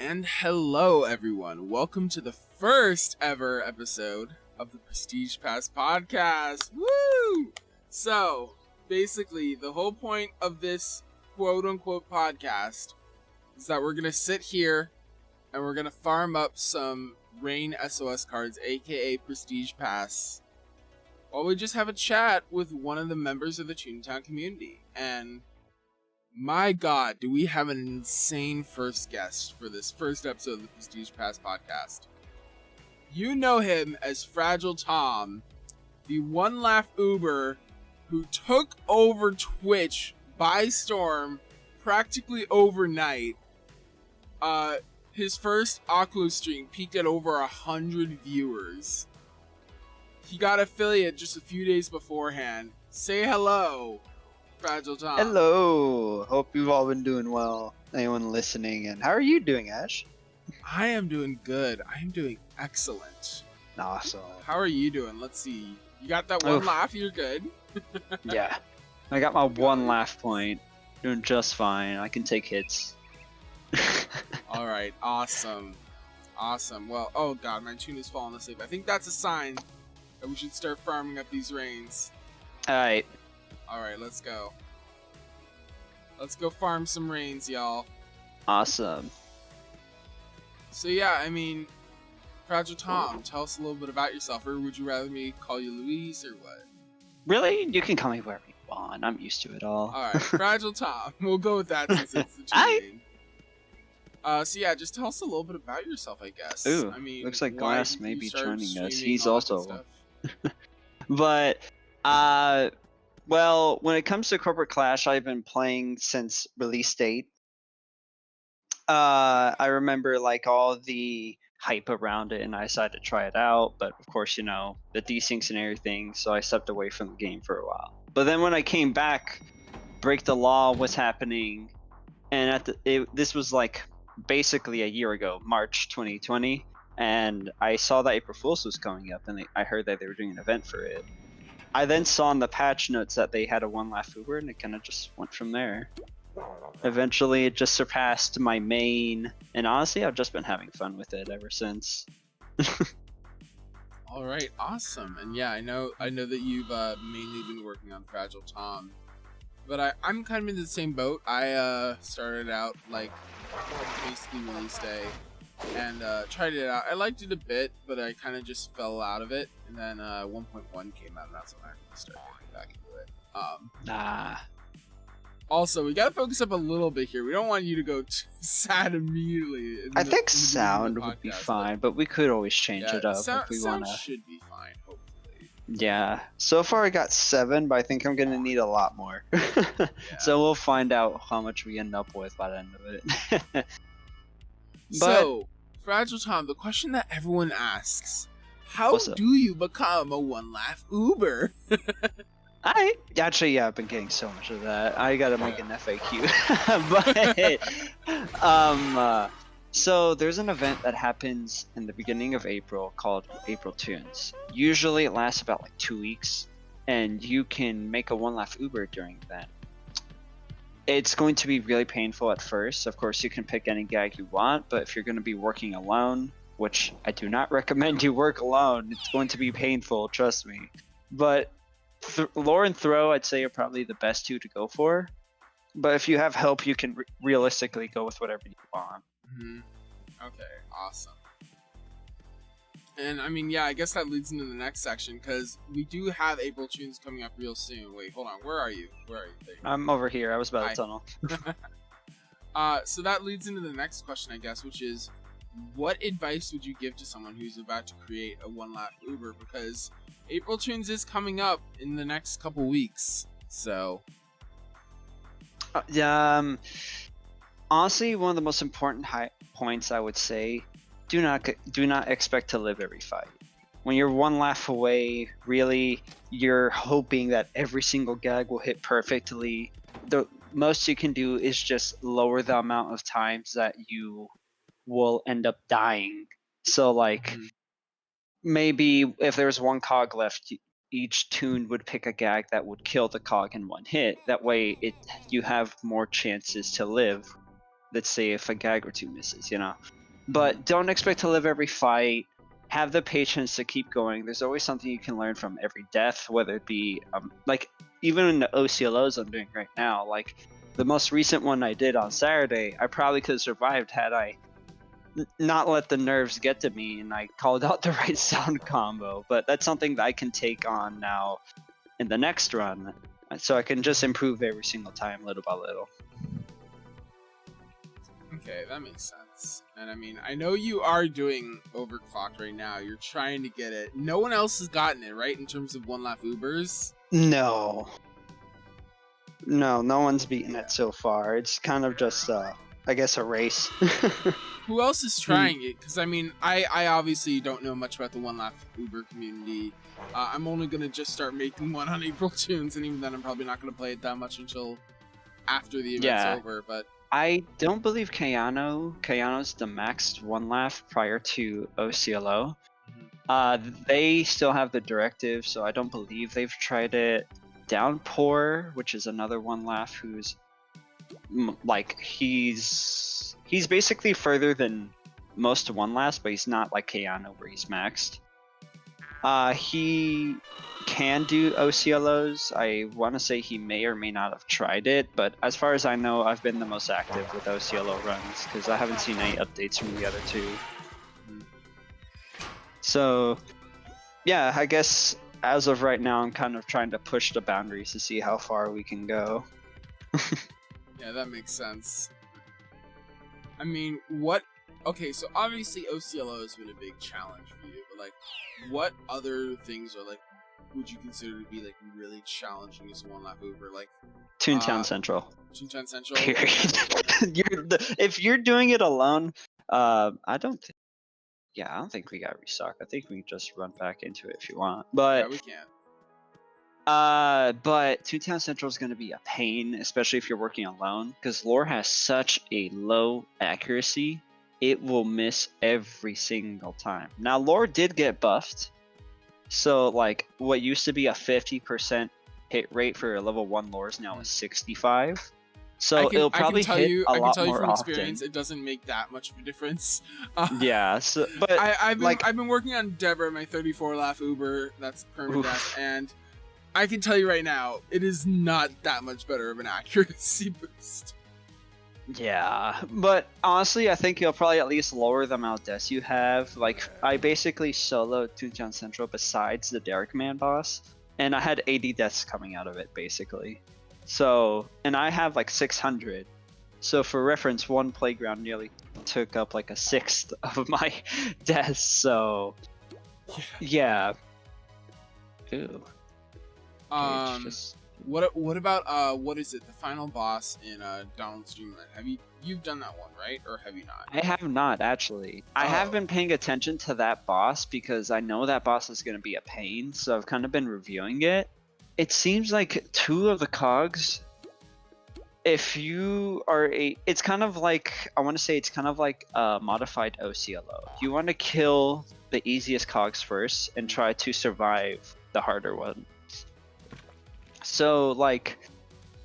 And hello everyone, welcome to the first ever episode of the Prestige Pass podcast. Woo! So, basically, the whole point of this quote-unquote podcast is that we're gonna sit here and we're gonna farm up some Rain SOS cards, aka Prestige Pass, while we just have a chat with one of the members of the Toontown community. And my god, do we have an insane first guest for this first episode of the Prestige Pass podcast. You know him as Fragile Tom, the one Laff Uber who took over Twitch by storm practically overnight. His first OCLO stream peaked at over 100 viewers. He got affiliate just a few days beforehand. Say hello, Fragile Tom. Hello. Hope you've all been doing well. Anyone listening, and how are you doing, Ash? I am doing good. I am doing excellent. Awesome. How are you doing? Let's see. You got that one laugh? You're good. Yeah. I got my one laugh point. Doing just fine. I can take hits. Alright, awesome. Awesome. Well, oh god, my tune is falling asleep. I think that's a sign that we should start farming up these rains. Alright. Alright, let's go. Let's go farm some rains, y'all. Awesome. So yeah, I mean, Fragile Tom, tell us a little bit about yourself, or would you rather me call you Luis, or what? Really? You can call me wherever you want. I'm used to it all. Alright, Fragile Tom. We'll go with that since it's the tune name. So yeah, just tell us a little bit about yourself, I guess. Ooh, I mean, looks like Glass may be joining us. He's all also... But, well, when it comes to Corporate Clash, I've been playing since release date. I remember like all the hype around it, and I decided to try it out. But of course, you know, the desyncs and everything, so I stepped away from the game for a while. But then when I came back, Break the Law was happening, and this was like basically a year ago, March 2020, and I saw that April Fool's was coming up, and I heard that they were doing an event for it. I then saw in the patch notes that they had a one Laff Uber, and it kind of just went from there. Eventually, it just surpassed my main, and honestly, I've just been having fun with it ever since. All right, awesome. And yeah, I know that you've mainly been working on Fragile Tom, but I'm kind of in the same boat. I started out like basically release day and tried it out. I liked it a bit, but I kind of just fell out of it. And then 1.1 came out, and that's when I really started getting back into it. Also, we gotta focus up a little bit here. We don't want you to go sad immediately. I think sound would be fine, but we could always change it up if we want to. Sound should be fine, hopefully. Yeah. So far I got 7, but I think I'm gonna need a lot more. Yeah. So we'll find out how much we end up with by the end of it. So, Fragile Tom, the question that everyone asks: how do you become a one Laff Uber? I've been getting so much of that. I gotta make an FAQ. But so there's an event that happens in the beginning of April called April Tunes. Usually it lasts about like 2 weeks, and you can make a one Laff Uber during that. It's going to be really painful at first. Of course, you can pick any gag you want, but if you're going to be working alone, which I do not recommend you work alone, it's going to be painful, trust me. But lure and throw, I'd say, are probably the best two to go for. But if you have help, you can realistically go with whatever you want. Mm-hmm. Okay, awesome. And I mean, yeah, I guess that leads into the next section, because we do have April Tunes coming up real soon. Wait, hold on. Where are you? There you are. I'm over here. I was about to tunnel. So that leads into the next question, I guess, which is, what advice would you give to someone who's about to create a one Laff Uber? Because April Tunes is coming up in the next couple weeks, so... honestly, one of the most important points I would say, do not expect to live every fight. When you're one laugh away, really, you're hoping that every single gag will hit perfectly. The most you can do is just lower the amount of times that you will end up dying. So like, maybe if there's one cog left, each tune would pick a gag that would kill the cog in one hit. That way you have more chances to live. Let's say if a gag or two misses, you know. but don't expect to live every fight. Have the patience to keep going. There's always something you can learn from every death, whether it be like even in the OCLOs I'm doing right now. Like the most recent one I did on Saturday, I probably could have survived had I not let the nerves get to me and I called out the right sound combo. But that's something that I can take on now in the next run, so I can just improve every single time, little by little. Okay, that makes sense. And I mean, I know you are doing Overclocked right now. You're trying to get it. No one else has gotten it, right? In terms of Laff Ubers? No, no one's beaten it so far. It's kind of just, I guess, a race. Who else is trying it? Because I mean, I obviously don't know much about the Laff Uber community. I'm only gonna just start making one on April Tunes, and even then, I'm probably not gonna play it that much until after the event's over. But I don't believe Kayano's the maxed one laugh prior to OCLO. They still have the directive, so I don't believe they've tried it. Downpour, which is another one laugh, who's like he's basically further than most one laughs, but he's not like Kayano where he's maxed. He can do OCLOs. I want to say he may or may not have tried it, but as far as I know, I've been the most active with OCLO runs because I haven't seen any updates from the other two. So, yeah, I guess as of right now, I'm kind of trying to push the boundaries to see how far we can go. Yeah, that makes sense. I mean, okay, so obviously OCLO has been a big challenge for you, but like, what other things are like, would you consider to be like really challenging as Laff Uber? Like Toontown Central. Toontown Central. If you're doing it alone, I don't think we got restock. I think we just run back into it if you want. But yeah, we can. But Toontown Central is going to be a pain, especially if you're working alone, because lore has such a low accuracy. It will miss every single time. Now, lore did get buffed, so like what used to be a 50% hit rate for a level 1 lore is now a 65. So it'll probably hit a lot more often. I can tell you from experience, it doesn't make that much of a difference. Yeah, so but I've been working on Deborah, my 34 Laff Uber. That's permadeath, and I can tell you right now, it is not that much better of an accuracy boost. Yeah, but honestly, I think you'll probably at least lower the amount of deaths you have. Like, I basically soloed Toontown Central besides the Derrick Man boss, and I had 80 deaths coming out of it, basically. So, and I have like 600. So for reference, one playground nearly took up like a sixth of my deaths, so yeah. Ew. What about what is it? The final boss in Donald's Dreamland. You've done that one, right? Or have you not? I have not actually. I have been paying attention to that boss because I know that boss is going to be a pain, so I've kind of been reviewing it. It seems like 2 of the cogs, if you are it's kind of like, I want to say it's kind of like a modified OCLO. You want to kill the easiest cogs first and try to survive the harder one. So, like,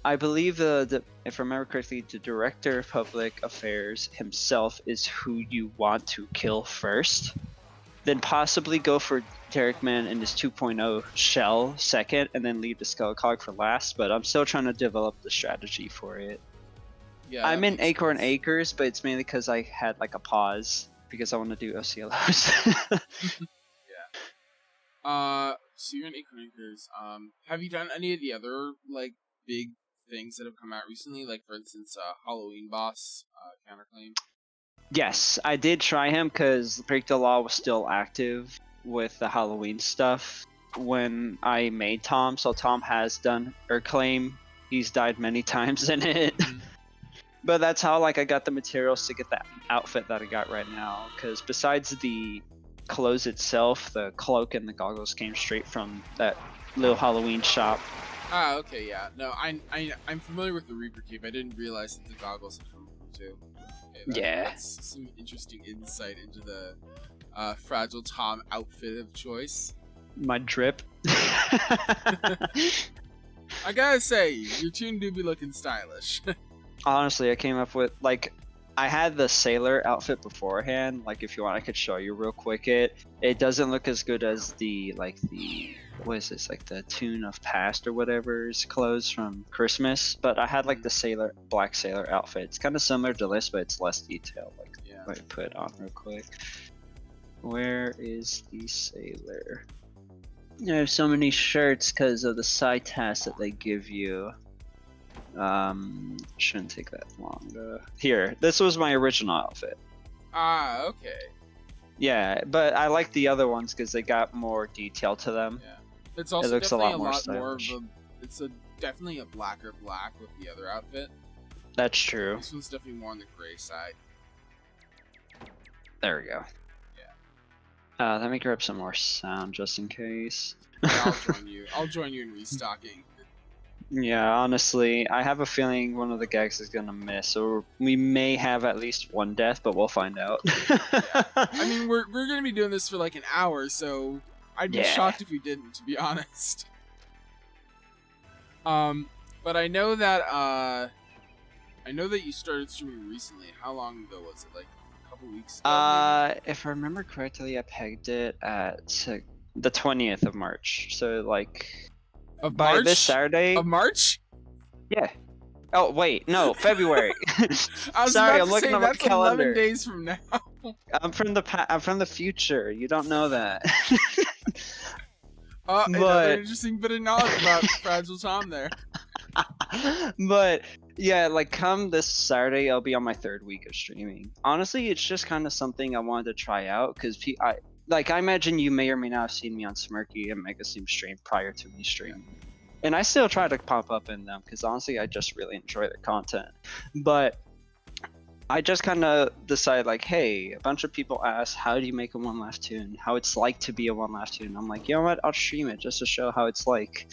I believe if I remember correctly, the Director of Public Affairs himself is who you want to kill first. Then possibly go for Derrick Man and his 2.0 shell second, and then leave the Skull Cog for last. But I'm still trying to develop the strategy for it. Yeah, I'm in Acorn Acres, but it's mainly because I had like a pause because I want to do OCLOs. Yeah. So you're in Acorn Acres. Have you done any of the other like big things that have come out recently? Like for instance, Halloween boss counterclaim. Yes, I did try him because Break the Law was still active with the Halloween stuff when I made Tom. So Tom has done claim. He's died many times in it. Mm-hmm. But that's how like I got the materials to get that outfit that I got right now. Because besides the clothes itself, the cloak and the goggles came straight from that little Halloween shop. Ah, okay, yeah. No, I'm familiar with the Reaper Cape. I didn't realize that the goggles had come from too. Okay, that's some interesting insight into the Fragile Tom outfit of choice. My drip. I gotta say, your tune do be looking stylish. Honestly, I came up with like I had the sailor outfit beforehand. Like, if you want, I could show you real quick. It doesn't look as good as the what is this, like the Tune of Past or whatever's clothes from Christmas. But I had like the black sailor outfit. It's kind of similar to this, but it's less detailed. Like, let me put it on real quick. Where is the sailor? I have so many shirts because of the side tasks that they give you. Shouldn't take that long. Here, this was my original outfit. Ah, okay. Yeah, but I like the other ones because they got more detail to them. Yeah, it's also it looks definitely a lot more of a. It's definitely a blacker black with the other outfit. That's true. This one's definitely more on the gray side. There we go. Yeah. Let me grab some more sound just in case. Yeah, I'll join you in restocking. Yeah, honestly, I have a feeling one of the gags is gonna miss, or we may have at least one death, but we'll find out. Yeah. I mean, we're gonna be doing this for like an hour, so I'd be shocked if we didn't, to be honest. But I know that you started streaming recently. How long ago was it? Like a couple weeks ago? Maybe? If I remember correctly, I pegged it at the 20th of March. So like of by March? This Saturday. Of March? Yeah. Oh wait, no, February. I was Sorry, about I'm to looking say at my that's calendar. 11 days from now. I'm from the future. You don't know that. Another interesting bit of knowledge about Fragile Tom there. But yeah, like come this Saturday, I'll be on my 3rd week of streaming. Honestly, it's just kind of something I wanted to try out because I imagine you may or may not have seen me on Smirky and Mega Steam stream prior to me streaming. And I still try to pop up in them because honestly, I just really enjoy the content. But I just kind of decided like, hey, a bunch of people ask, how do you make a One Laugh tune? How it's like to be a One Laugh tune? I'm like, you know what? I'll stream it just to show how it's like.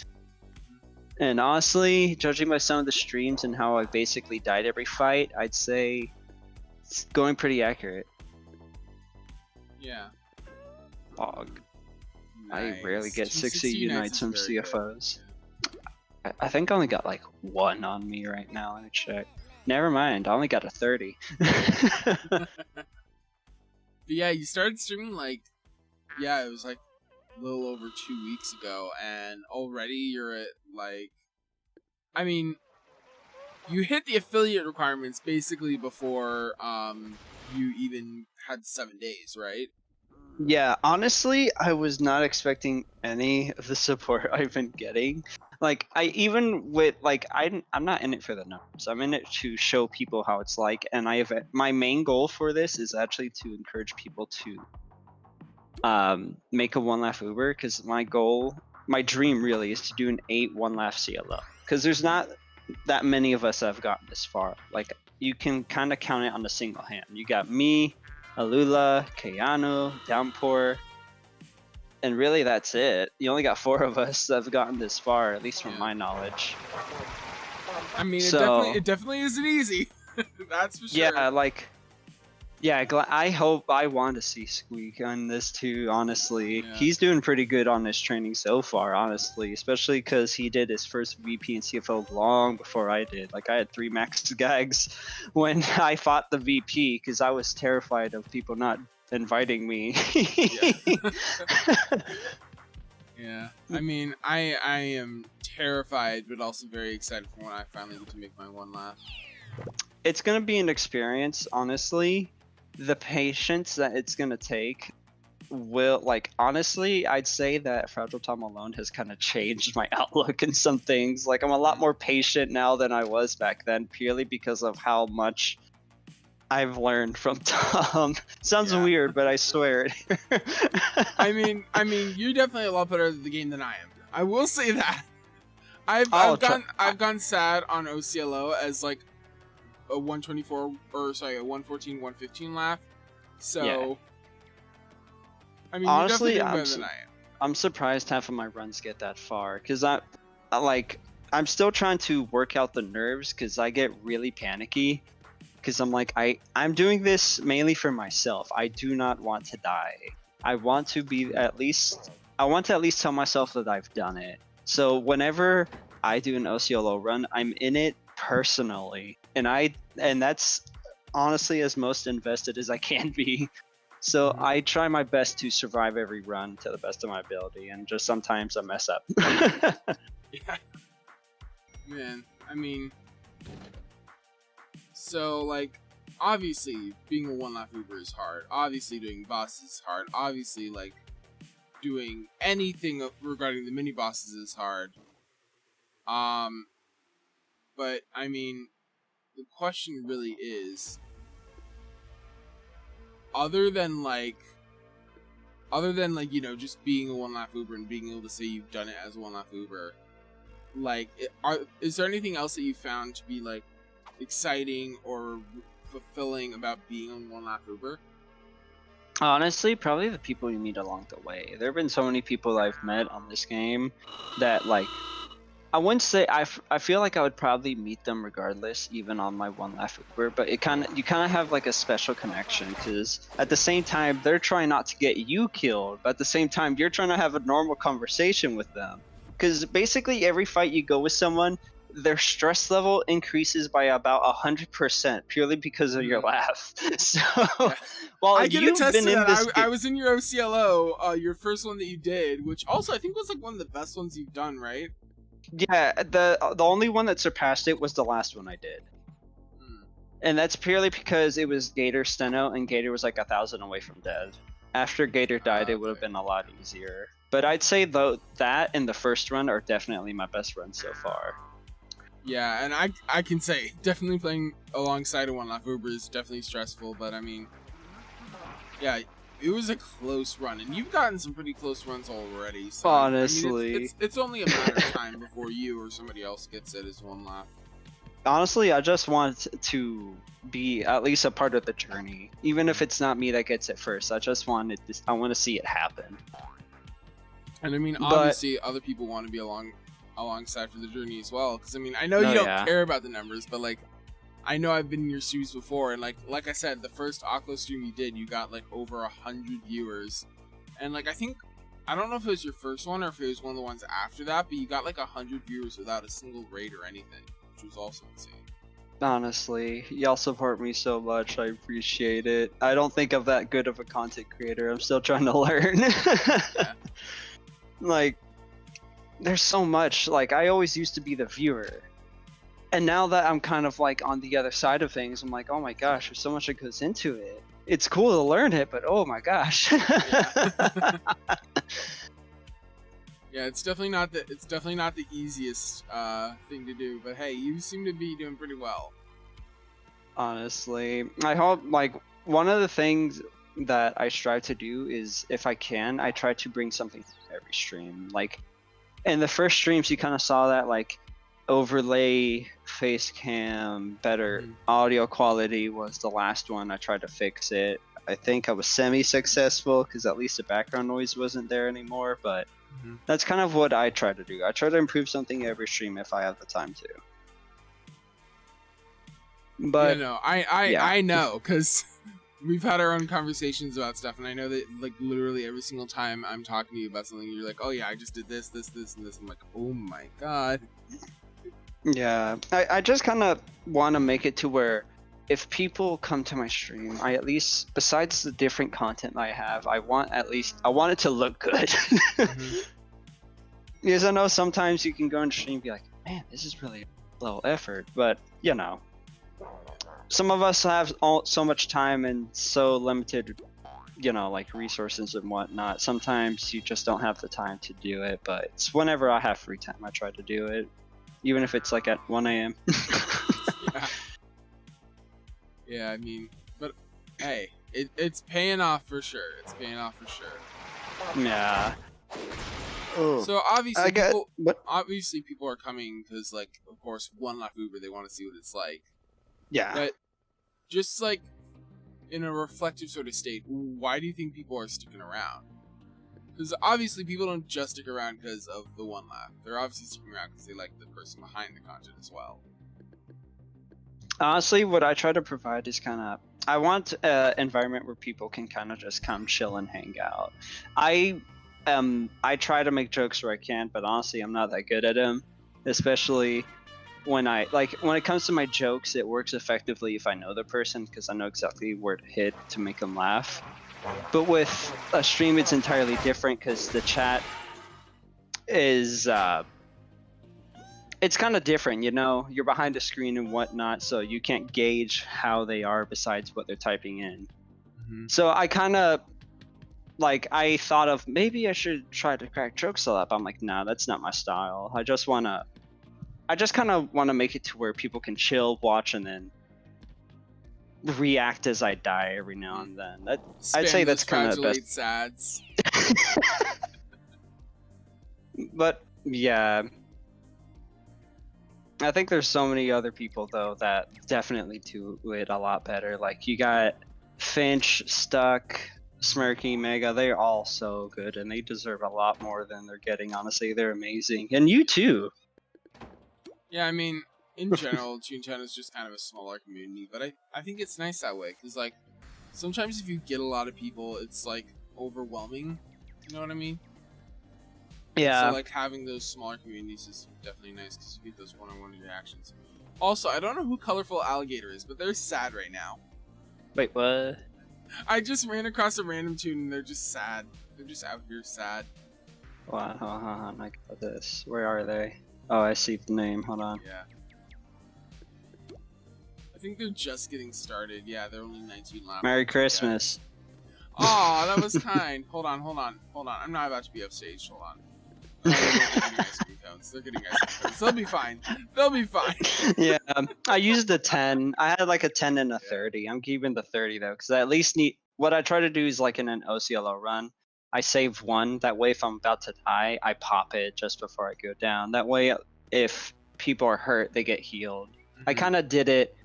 And honestly, judging by some of the streams and how I basically died every fight, I'd say it's going pretty accurate. Yeah. Bog. Nice. I rarely get 60 unites from CFOs. Yeah. I think I only got like 1 on me right now. Let me check. Never mind, I only got a 30. But yeah, you started streaming like, it was like a little over 2 weeks ago, and already you're at like, I mean, you hit the affiliate requirements basically before you even had 7 days, right? Yeah, honestly, I was not expecting any of the support I've been getting. Like, I'm not in it for the numbers. I'm in it to show people how it's like, and my main goal for this is actually to encourage people to make a One Laff Uber, because my dream really is to do an 8 One Laff CLO, because there's not that many of us that have gotten this far. Like, you can kind of count it on a single hand. You got me, Alula, Keanu, Downpour, and really that's it. You only got 4 of us that have gotten this far, at least from my knowledge. I mean, it definitely isn't easy. That's for sure. Yeah, I want to see Squeak on this too, honestly. Yeah. He's doing pretty good on his training so far, honestly, especially because he did his first VP and CFO long before I did. Like, I had 3 max gags when I fought the VP because I was terrified of people not inviting me. Yeah. I mean, I am terrified, but also very excited for when I finally get to make my One Laugh. It's going to be an experience, honestly. The patience that it's going to take will, honestly, I'd say that Fragile Tom alone has kind of changed my outlook in some things. Like, I'm a lot more patient now than I was back then, purely because of how much I've learned from Tom. Sounds weird, but I swear it. I mean, you're definitely a lot better at the game than I am. I will say that. I've gone sad on OCLO as like a 124 or sorry, a 114, 115 laugh. So I mean, honestly, you're definitely better than I am. I'm surprised half of my runs get that far, because I'm still trying to work out the nerves, because I get really panicky. Because I'm like, I'm doing this mainly for myself. I do not want to die. I want to at least tell myself that I've done it. So whenever I do an OCLO run, I'm in it personally, and that's honestly as most invested as I can be. So Mhm. I try my best to survive every run to the best of my ability, and just sometimes I mess up. Yeah, man. I mean, so like, obviously, being a one Laff Uber is hard. Obviously, doing bosses is hard. Obviously, like, doing anything regarding the mini bosses is hard. Um, but I mean, the question really is, other than like, just being a one Laff Uber and being able to say you've done it as a one Laff Uber, like, is there anything else that you found to be like exciting or fulfilling about being on one Laff Uber? Honestly, probably the people you meet along the way. There have been so many people I've met on this game that, like, I wouldn't say I feel like I would probably meet them regardless, even on my one Laff Uber. But you kind of have like a special connection, because at the same time they're trying not to get you killed, but at the same time you're trying to have a normal conversation with them. Because basically every fight you go with someone, their stress level increases by about 100% purely because of your laugh. So Yeah. while I can you've attest been to in that. this I was in your OCLO, your first one that you did, which also I think was like one of the best ones you've done, right? yeah, the only one that surpassed it was the last one I did. Hmm. And that's purely because it was Gator Steno, and Gator was like 1,000 away from dead. After Gator died, it would have Okay. been a lot easier. But I'd say though that and the first run are definitely my best runs so far. Yeah, and I can say definitely playing alongside a one Laff Uber is definitely stressful, but I mean, yeah, it was a close run, and you've gotten some pretty close runs already. So Honestly, I mean, it's only a matter of time before you or somebody else gets it as one Laff. honestly, I just want to be at least a part of the journey, even if it's not me that gets it first. I just want it. I want to see it happen. And I mean, But obviously, other people want to be alongside for the journey as well. Because I mean, I know you oh don't yeah, care about the numbers, but like, I know I've been in your streams before, and like I said, the first OCLO stream you did, you got like over 100 viewers, and like I don't know if it was your first one or if it was one of the ones after that, but you got like 100 viewers without a single raid or anything, which was also insane. honestly, y'all support me so much. I appreciate it. I don't think I'm that good of a content creator. I'm still trying to learn. Yeah. Like, there's so much. Like, I always used to be the viewer. And now that I'm kind of like on the other side of things, I'm like, oh my gosh, there's so much that goes into it. It's cool to learn it, but oh my gosh. Yeah. Yeah, it's definitely not the easiest thing to do, but hey, you seem to be doing pretty well. Honestly, I hope, like, one of the things that I strive to do is, if I can, I try to bring something to every stream. Like, in the first streams, you kind of saw that, like, overlay, face cam, better audio quality was the last one. I tried to fix it. I think I was semi-successful because at least the background noise wasn't there anymore, but that's kind of what I try to do. I try to improve something every stream if I have the time to. But yeah, no, yeah. I know, because we've had our own conversations about stuff, and I know that like literally every single time I'm talking to you about something, you're like, oh yeah, I just did this, this, this, and this. I'm like, oh my god. Yeah, I just kind of want to make it to where if people come to my stream, I at least, besides the different content I have, I want it to look good. Because I know sometimes you can go on stream and be like, man, this is really low effort, but you know, some of us have so much time and so limited, you know, like resources and whatnot. Sometimes you just don't have the time to do it, but it's whenever I have free time, I try to do it. Even if it's like at 1 a.m. Yeah. Yeah, I mean, but hey, it's paying off for sure. It's paying off for sure. Yeah. So obviously, but people are coming because, like, of course, one Laff Uber, they want to see what it's like. yeah. But just like in a reflective sort of state, why do you think people are sticking around? Because obviously people don't just stick around because of the one Laff. They're obviously sticking around because they like the person behind the content as well. Honestly, what I try to provide is I want an environment where people can kind of just come chill and hang out. I try to make jokes where I can, but honestly, I'm not that good at them. Especially when it comes to my jokes, it works effectively if I know the person because I know exactly where to hit to make them laugh. But with a stream, it's entirely different because the chat is it's kind of different, you're behind a screen and whatnot, so you can't gauge how they are besides what they're typing in. So I kind of I thought of maybe I should try to crack jokes up. I'm like, nah, that's not my style. I just kind of want to make it to where people can chill, watch, and then react as I die every now and then. I'd say that's kind of the best. Sads. But yeah, I think there's so many other people though that definitely do it a lot better. Like you got Finch, Stuck, Smirky, Mega. They're all so good, and they deserve a lot more than they're getting. Honestly, they're amazing, and you too. Yeah, I mean, in general, Toontown is just kind of a smaller community, but I think it's nice that way because sometimes if you get a lot of people, it's overwhelming. You know what I mean? Yeah. So having those smaller communities is definitely nice because you get those one-on-one interactions. Also, I don't know who Colorful Alligator is, but they're sad right now. Wait, what? I just ran across a random tune and they're just sad. They're just out here sad. Wow, hold on, I got this. Where are they? Oh, I see the name. Hold on. Yeah. I think they're just getting started. Yeah, they're only 19 laps. Merry Christmas. Oh, that was kind. Hold on. I'm not about to be upstaged. Hold on. They're getting ice cream cones. They'll be fine. Yeah, I used a 10. I had a 10 and a 30. I'm keeping the 30 though, because I at least need. What I try to do is in an OCLO run, I save one. That way, if I'm about to die, I pop it just before I go down. That way, if people are hurt, they get healed. Mm-hmm. I kind of did it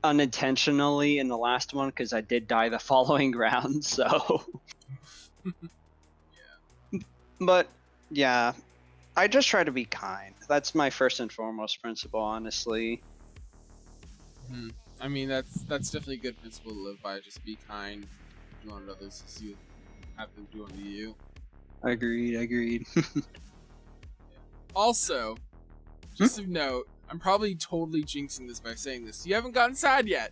unintentionally in the last one because I did die the following round. So. Yeah. But. Yeah, I just try to be kind. That's my first and foremost principle, honestly. I mean, that's definitely a good principle to live by. Just be kind, do unto others as you have them do unto you. Agreed. Also, just of note, I'm probably totally jinxing this by saying this. You haven't gotten sad yet.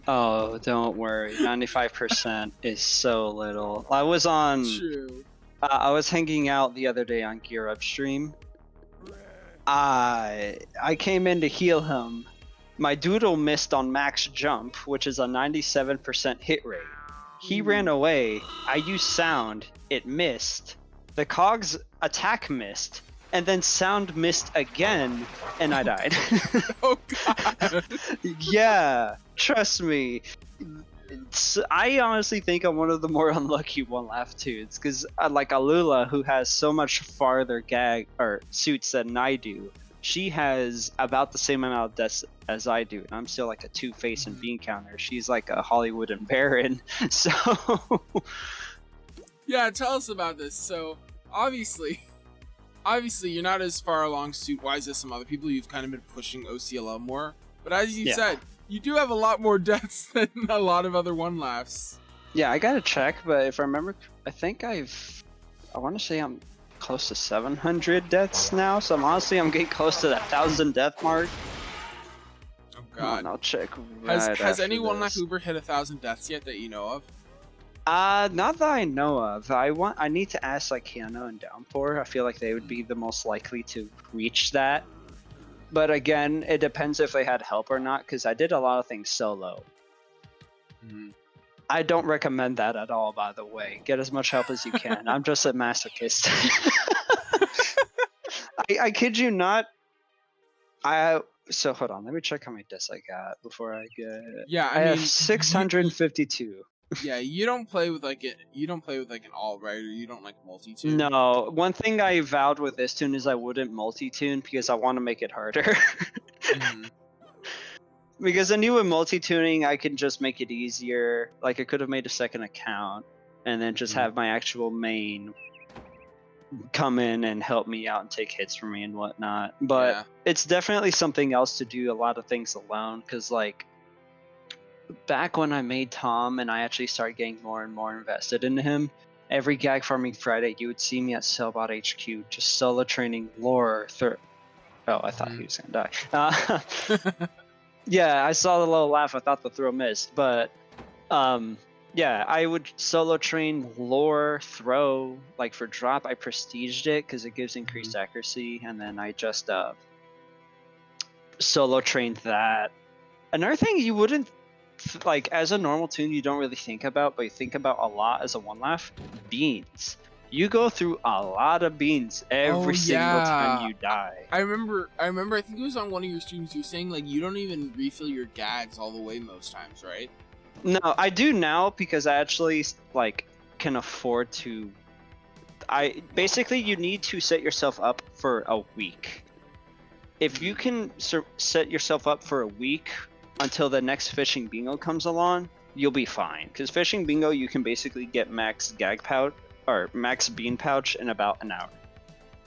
Oh, don't worry. 95% is so little. I was on... True. I was hanging out the other day on Gear Up stream. I came in to heal him. My doodle missed on max jump, which is a 97% hit rate. He ran away. I used sound. It missed. The Cog's attack missed. And then sound missed again, and I died. Oh god. Yeah, trust me. I honestly think I'm one of the more unlucky one Laff tunes because Alula, who has so much farther gag or suits than I do, she has about the same amount of deaths as I do, and I'm still a two-face and bean counter. She's like a Hollywood and Baron, so. Yeah, tell us about this. So obviously you're not as far along suit-wise as some other people. You've kind of been pushing OCLO more, but as you said. You do have a lot more deaths than a lot of other one laughs. Yeah, I gotta check, but if I remember, I think I want to say I'm close to 700 deaths now, so I'm getting close to that 1,000 death mark. Oh god. I'll check. Has any one Laff Uber hit 1,000 deaths yet that you know of? Not that I know of. I need to ask Hannah and Downpour. I feel like they would be the most likely to reach that. But again, it depends if they had help or not, because I did a lot of things solo. I don't recommend that at all, by the way. Get as much help as you can. I'm just a masochist. I kid you not. So hold on, let me check how many deaths I got before I get. Yeah, I have 652. Yeah, you don't play with an all, right? Or you don't multi-tune? No, one thing I vowed with this tune is I wouldn't multi-tune because I want to make it harder. Because I knew with multi-tuning I can just make it easier. I could have made a second account and then just have my actual main come in and help me out and take hits for me and whatnot. But it's definitely something else to do a lot of things alone, because back when I made Tom and I actually started getting more and more invested into him, every Gag Farming Friday you would see me at Cellbot HQ just solo training lore Oh, I thought he was gonna die. Yeah, I saw the little laugh. I thought the throw missed, but yeah, I would solo train lore throw. Like for drop, I prestiged it because it gives increased accuracy, and then I just solo trained that. Another thing you wouldn't like as a normal tune, you don't really think about, but you think about a lot as a one laugh. Beans. You go through a lot of beans every single time you die. I remember. I think it was on one of your streams. You were saying like you don't even refill your gags all the way most times, right? No, I do now because I actually like can afford to. Basically you need to set yourself up for a week. If you can set yourself up for a week until the next fishing bingo comes along, you'll be fine. Because fishing bingo, you can basically get max gag pouch or max bean pouch in about an hour.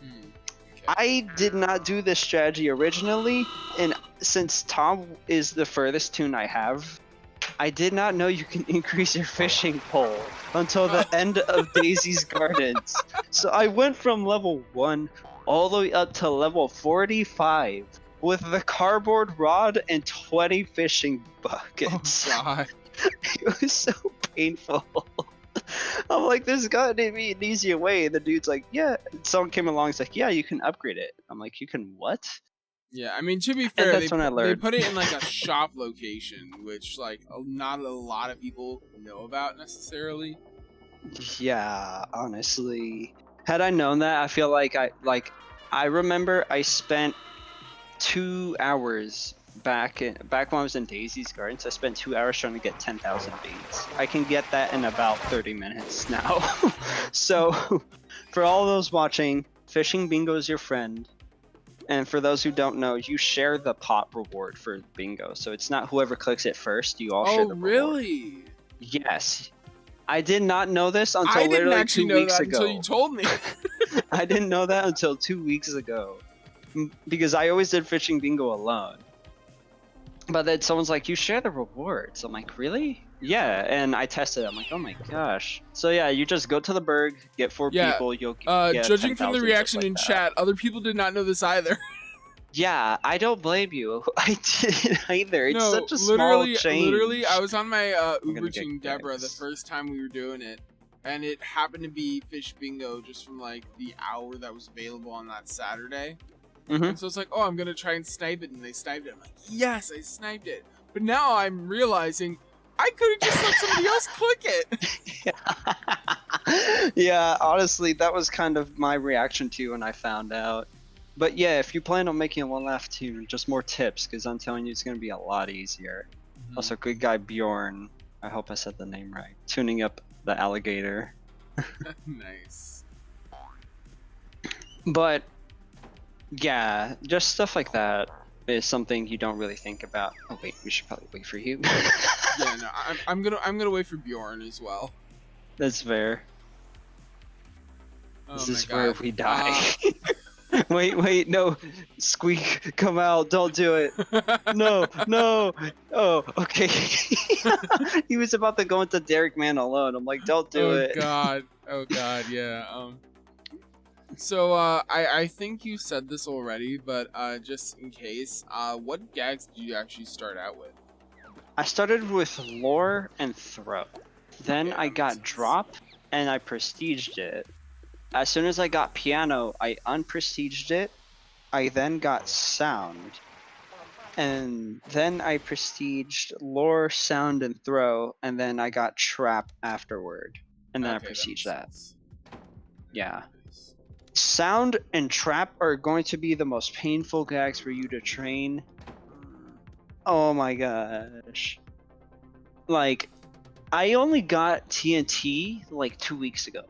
Okay. I did not do this strategy originally, and since Tom is the furthest tune I have, I did not know you can increase your fishing pole until the end of Daisy's Gardens. So I went from level 1 all the way up to level 45 with the cardboard rod and 20 fishing buckets. Oh god. It was so painful. I'm like, there's gotta be an easier way. And the dude's like, yeah. Someone came along, it's like, yeah, you can upgrade it. I'm like, you can what? Yeah, I mean, to be fair, they put it in like a shop location, which like not a lot of people know about necessarily. Yeah, honestly, had I known that, I feel like I remember I spent 2 hours back when I was in Daisy's Gardens. I spent 2 hours trying to get 10,000 beans. I can get that in about 30 minutes now. So, for all those watching, fishing bingo is your friend. And for those who don't know, you share the pot reward for bingo. So it's not whoever clicks it first, you all share the reward. Oh, really? Yes. I did not know this until literally 2 weeks ago. Until you told me. I didn't know that until 2 weeks ago. Because I always did fishing bingo alone. But then someone's like, you share the rewards. I'm like, really? Yeah, and I tested it. I'm like, oh my gosh. So yeah, you just go to the Berg, get 4 people, you'll get judging from the reaction in chat, other people did not know this either. Yeah, I don't blame you. I didn't either. It's such a small change. Literally, I was on my Uber team Deborah the first time we were doing it, and it happened to be fish bingo just from like the hour that was available on that Saturday. And so it's like, oh, I'm gonna try and snipe it, and they sniped it. I'm like, yes, I sniped it. But now I'm realizing I could have just let somebody else click it. Yeah, honestly, that was kind of my reaction to when I found out. But yeah, if you plan on making a one laugh tune, just more tips, because I'm telling you, it's gonna be a lot easier. Also, good guy Bjorn. I hope I said the name right. Tuning up the alligator. Nice. But yeah, just stuff like that is something you don't really think about. Oh wait, we should probably wait for you. Yeah, no, I'm gonna wait for Bjorn as well. That's fair. Oh this is where we die. Wait, no, Squeak, come out! Don't do it! No. Oh, okay. He was about to go into Derrick Man alone. I'm like, don't do it. Oh god, yeah. So I think you said this already, but just in case, what gags did you actually start out with? I started with lore and throw. Then I got drop, and I prestiged it. As soon as I got piano, I unprestiged it. I then got sound. And then I prestiged lore, sound, and throw, and then I got trap afterward. And then I prestiged that. Yeah. Sound and trap are going to be the most painful gags for you to train. Oh my gosh. Like, I only got TNT like 2 weeks ago.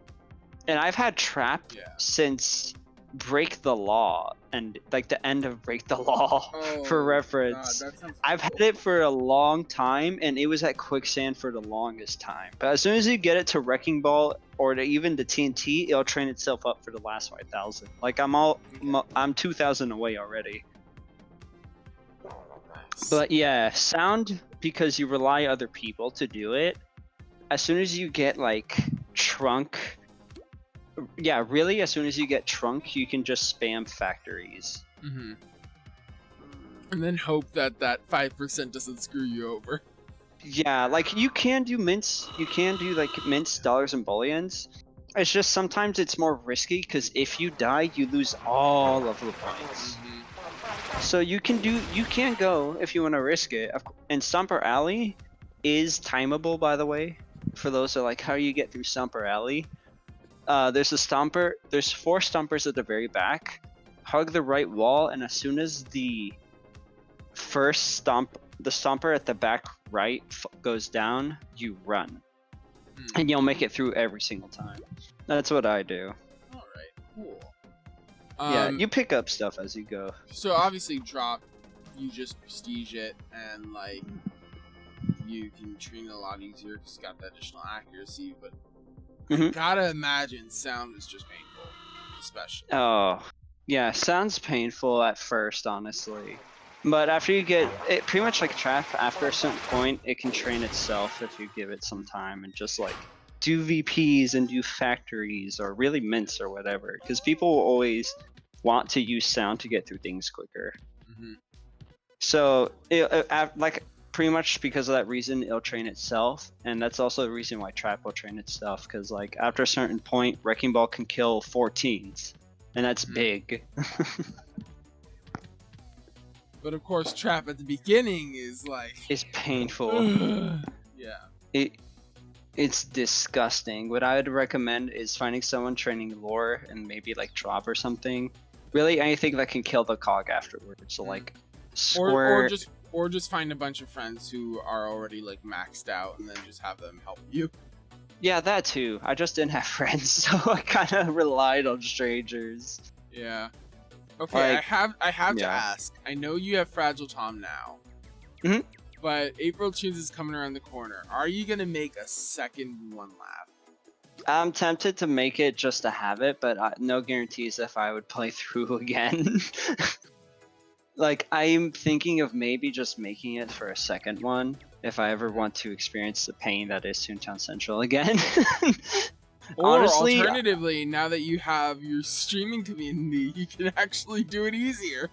And I've had trap since Break the Law, and like the end of Break the Law for reference. I've had it for a long time, and it was at Quicksand for the longest time. But as soon as you get it to Wrecking Ball or to even the TNT, it'll train itself up for the last 5,000. Like I'm 2,000 away already. But yeah, sound, because you rely on other people to do it. As soon as you get like trunk. Yeah, really, as soon as you get trunk, you can just spam factories. And then hope that that 5% doesn't screw you over. Yeah, like you can do mints, you can do like mints, dollars, and bullions. It's just sometimes it's more risky because if you die, you lose all of the points. So you can go if you want to risk it. And Stumper Alley is timeable, by the way. For those that are like, how do you get through Stumper Alley? There's a stomper. There's 4 stompers at the very back. Hug the right wall, and as soon as the first the stomper at the back right goes down, you run, and you'll make it through every single time. That's what I do. All right, cool. Yeah, you pick up stuff as you go. So obviously, drop, you just prestige it, and like you can train it a lot easier because it's got that additional accuracy. But I gotta imagine sound is just painful, especially. Oh, yeah, sounds painful at first, honestly. But after you get it, pretty much like trap, after a certain point, it can train itself if you give it some time and just like do VPs and do factories or really mints or whatever. Because people will always want to use sound to get through things quicker. So, like pretty much because of that reason, it'll train itself, and that's also the reason why trap will train itself. Because like after a certain point, Wrecking Ball can kill 14s, and that's big. But of course, trap at the beginning is like... It's painful. Yeah. It's disgusting. What I would recommend is finding someone training lore and maybe like drop or something. Really anything that can kill the cog afterwards. So like squirt. Or just find a bunch of friends who are already like maxed out and then just have them help you. Yeah, that too. I just didn't have friends, so I kind of relied on strangers. Yeah. Okay, like, I have to ask. I know you have Fragile Tom now. But April Tunes is coming around the corner. Are you gonna make a second One Laff? I'm tempted to make it just to have it, but no guarantees if I would play through again. Like, I'm thinking of maybe just making it for a second one if I ever want to experience the pain that is Toontown Central again. Or honestly, alternatively, now that you have your streaming community, you can actually do it easier.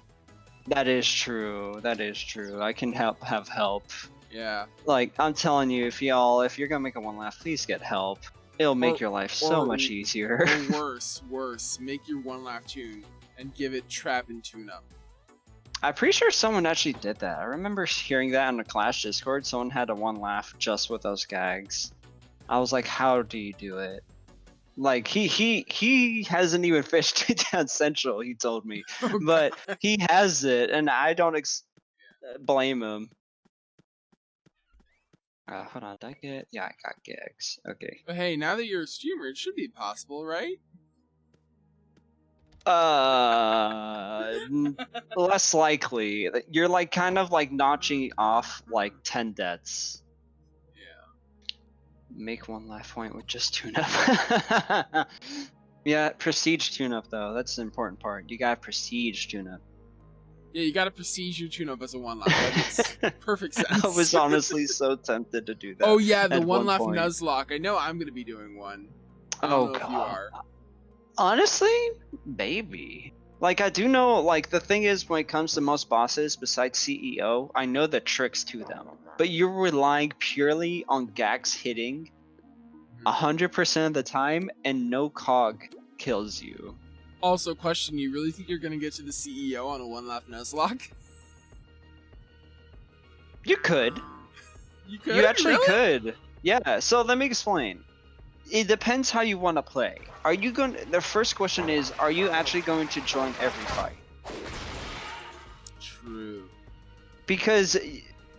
That is true. That is true. I can have help. Yeah. Like, I'm telling you, if you're gonna make a One Laff, please get help. It'll make your life so much easier. Or worse, make your One Laff tune and give it trap and tune up. I'm pretty sure someone actually did that. I remember hearing that on the Clash Discord. Someone had a One Laff just with those gags. I was like, how do you do it? Like, he hasn't even fished Toontown Central, he told me. But he has it, and I don't blame him. Hold on, did I get... Yeah, I got gags. Okay. But hey, now that you're a streamer, it should be possible, right? Less likely. You're like kind of like notching off like 10 deaths. Make One Laff point with just tune-up. Yeah, prestige tune-up though. That's the important part. You got prestige tune-up. Yeah, you gotta prestige your tune-up as a One Laff. That makes perfect sense. I was honestly so tempted to do that. Oh yeah, the One Laff Nuzlocke. I know I'm gonna be doing one. I don't know if you are. Honestly, maybe. Like, I do know, like, the thing is, when it comes to most bosses, besides CEO, I know the tricks to them. But you're relying purely on gags hitting 100% of the time, and no cog kills you. Also, question, you really think you're gonna get to the CEO on a One Laff Nuzlocke? You could. You could? You actually really? could. Yeah, so let me explain. It depends how you want to play. The first question is, are you actually going to join every fight? True. Because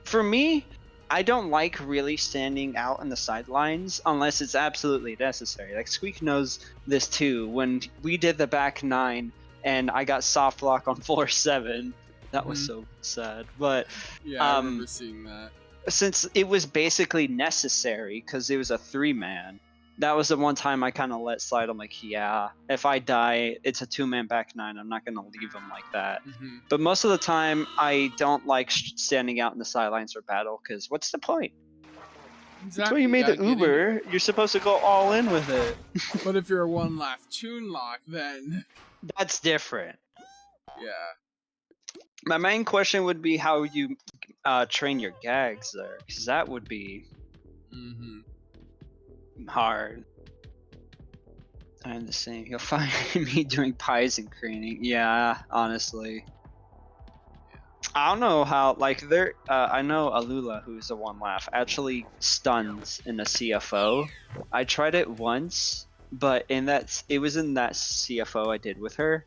for me, I don't like really standing out on the sidelines unless it's absolutely necessary. Like, Squeak knows this too. When we did the back 9 and I got soft lock on floor 7, that was so sad. But yeah, I remember seeing that. Since it was basically necessary because it was a 3-man, that was the one time I kind of let slide. I'm like, yeah, if I die, it's a 2-man back 9. I'm not going to leave him like that. But most of the time, I don't like standing out in the sidelines for battle, because what's the point? Exactly. That's why you made the Uber. You're supposed to go all in with it. But if you're a One Laff tune lock, then... That's different. Yeah. My main question would be how you train your gags there, because that would be hard. I'm the same. You'll find me doing pies and craning. Yeah, honestly. I don't know how, like, I know Alula, who's a one laugh, actually stuns in a CFO. I tried it once, but it was in that CFO I did with her,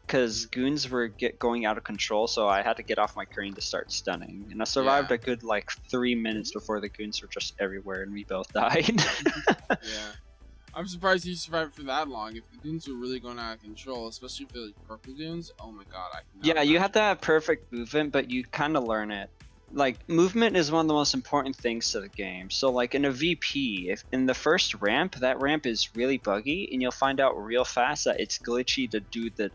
because goons were going out of control, so I had to get off my crane to start stunning. And I survived a good, like, 3 minutes before the goons were just everywhere and we both died. Yeah. I'm surprised you survived for that long. If the goons were really going out of control, especially if they're like purple goons, oh my god, I cannot Yeah, you imagine. have to have perfect movement, but you kind of learn it. Like, movement is one of the most important things to the game. So, like, in a VP, if in the first ramp, that ramp is really buggy, and you'll find out real fast that it's glitchy to do to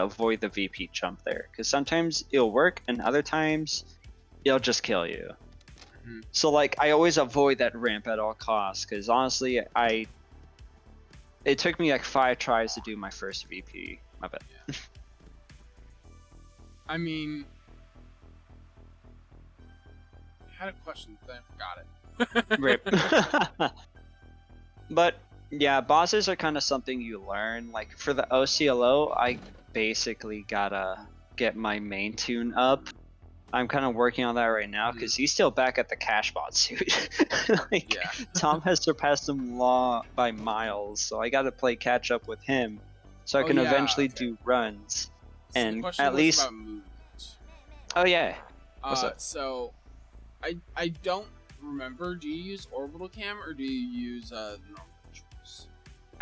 avoid the VP jump there. Because sometimes it'll work, and other times it'll just kill you. So, like, I always avoid that ramp at all costs, because honestly, it took me like 5 tries to do my first VP. My bad. Yeah. I mean, I had a question, but I forgot it. Rip. But yeah, bosses are kind of something you learn. Like for the OCLO, I basically gotta get my main tune up. I'm kind of working on that right now because he's still back at the Cashbot suit. Like, Yeah. Tom has surpassed him by miles, so I gotta play catch up with him so I can eventually do runs. So And the question at was least about movement. Oh yeah. What's up? So I don't remember. Do you use orbital cam or do you use normal controls?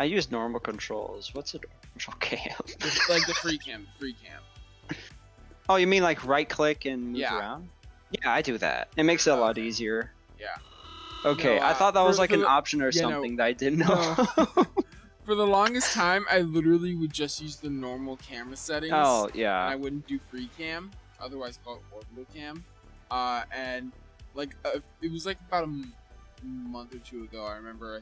I use normal controls. What's a normal control cam? Like the free cam. Oh, you mean like right click and move Yeah. around? Yeah, I do that. It makes it a lot easier. Yeah. Okay, No, I thought that was like an the, option or something that I didn't know. No. For the longest time, I literally would just use the normal camera settings. Oh, yeah. And I wouldn't do free cam, otherwise called orbital cam. And like it was like about a month or two ago. I remember. I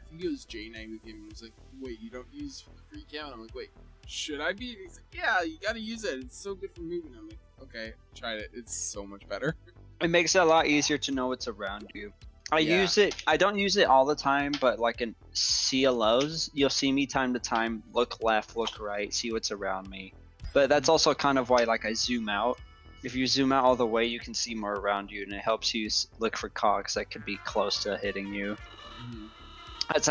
think it was J9 who came and was like, "Wait, you don't use the free cam?" And I'm like, "Wait, should I be?" And he's like, "Yeah, you gotta use it. It's so good for moving." I'm like, "Okay, tried it. It's so much better." It makes it a lot easier to know what's around you. I use it. I don't use it all the time, but like in CLOs, you'll see me time to time look left, look right, see what's around me. But that's also kind of why like I zoom out. If you zoom out all the way, you can see more around you, and it helps you look for cogs that could be close to hitting you. That's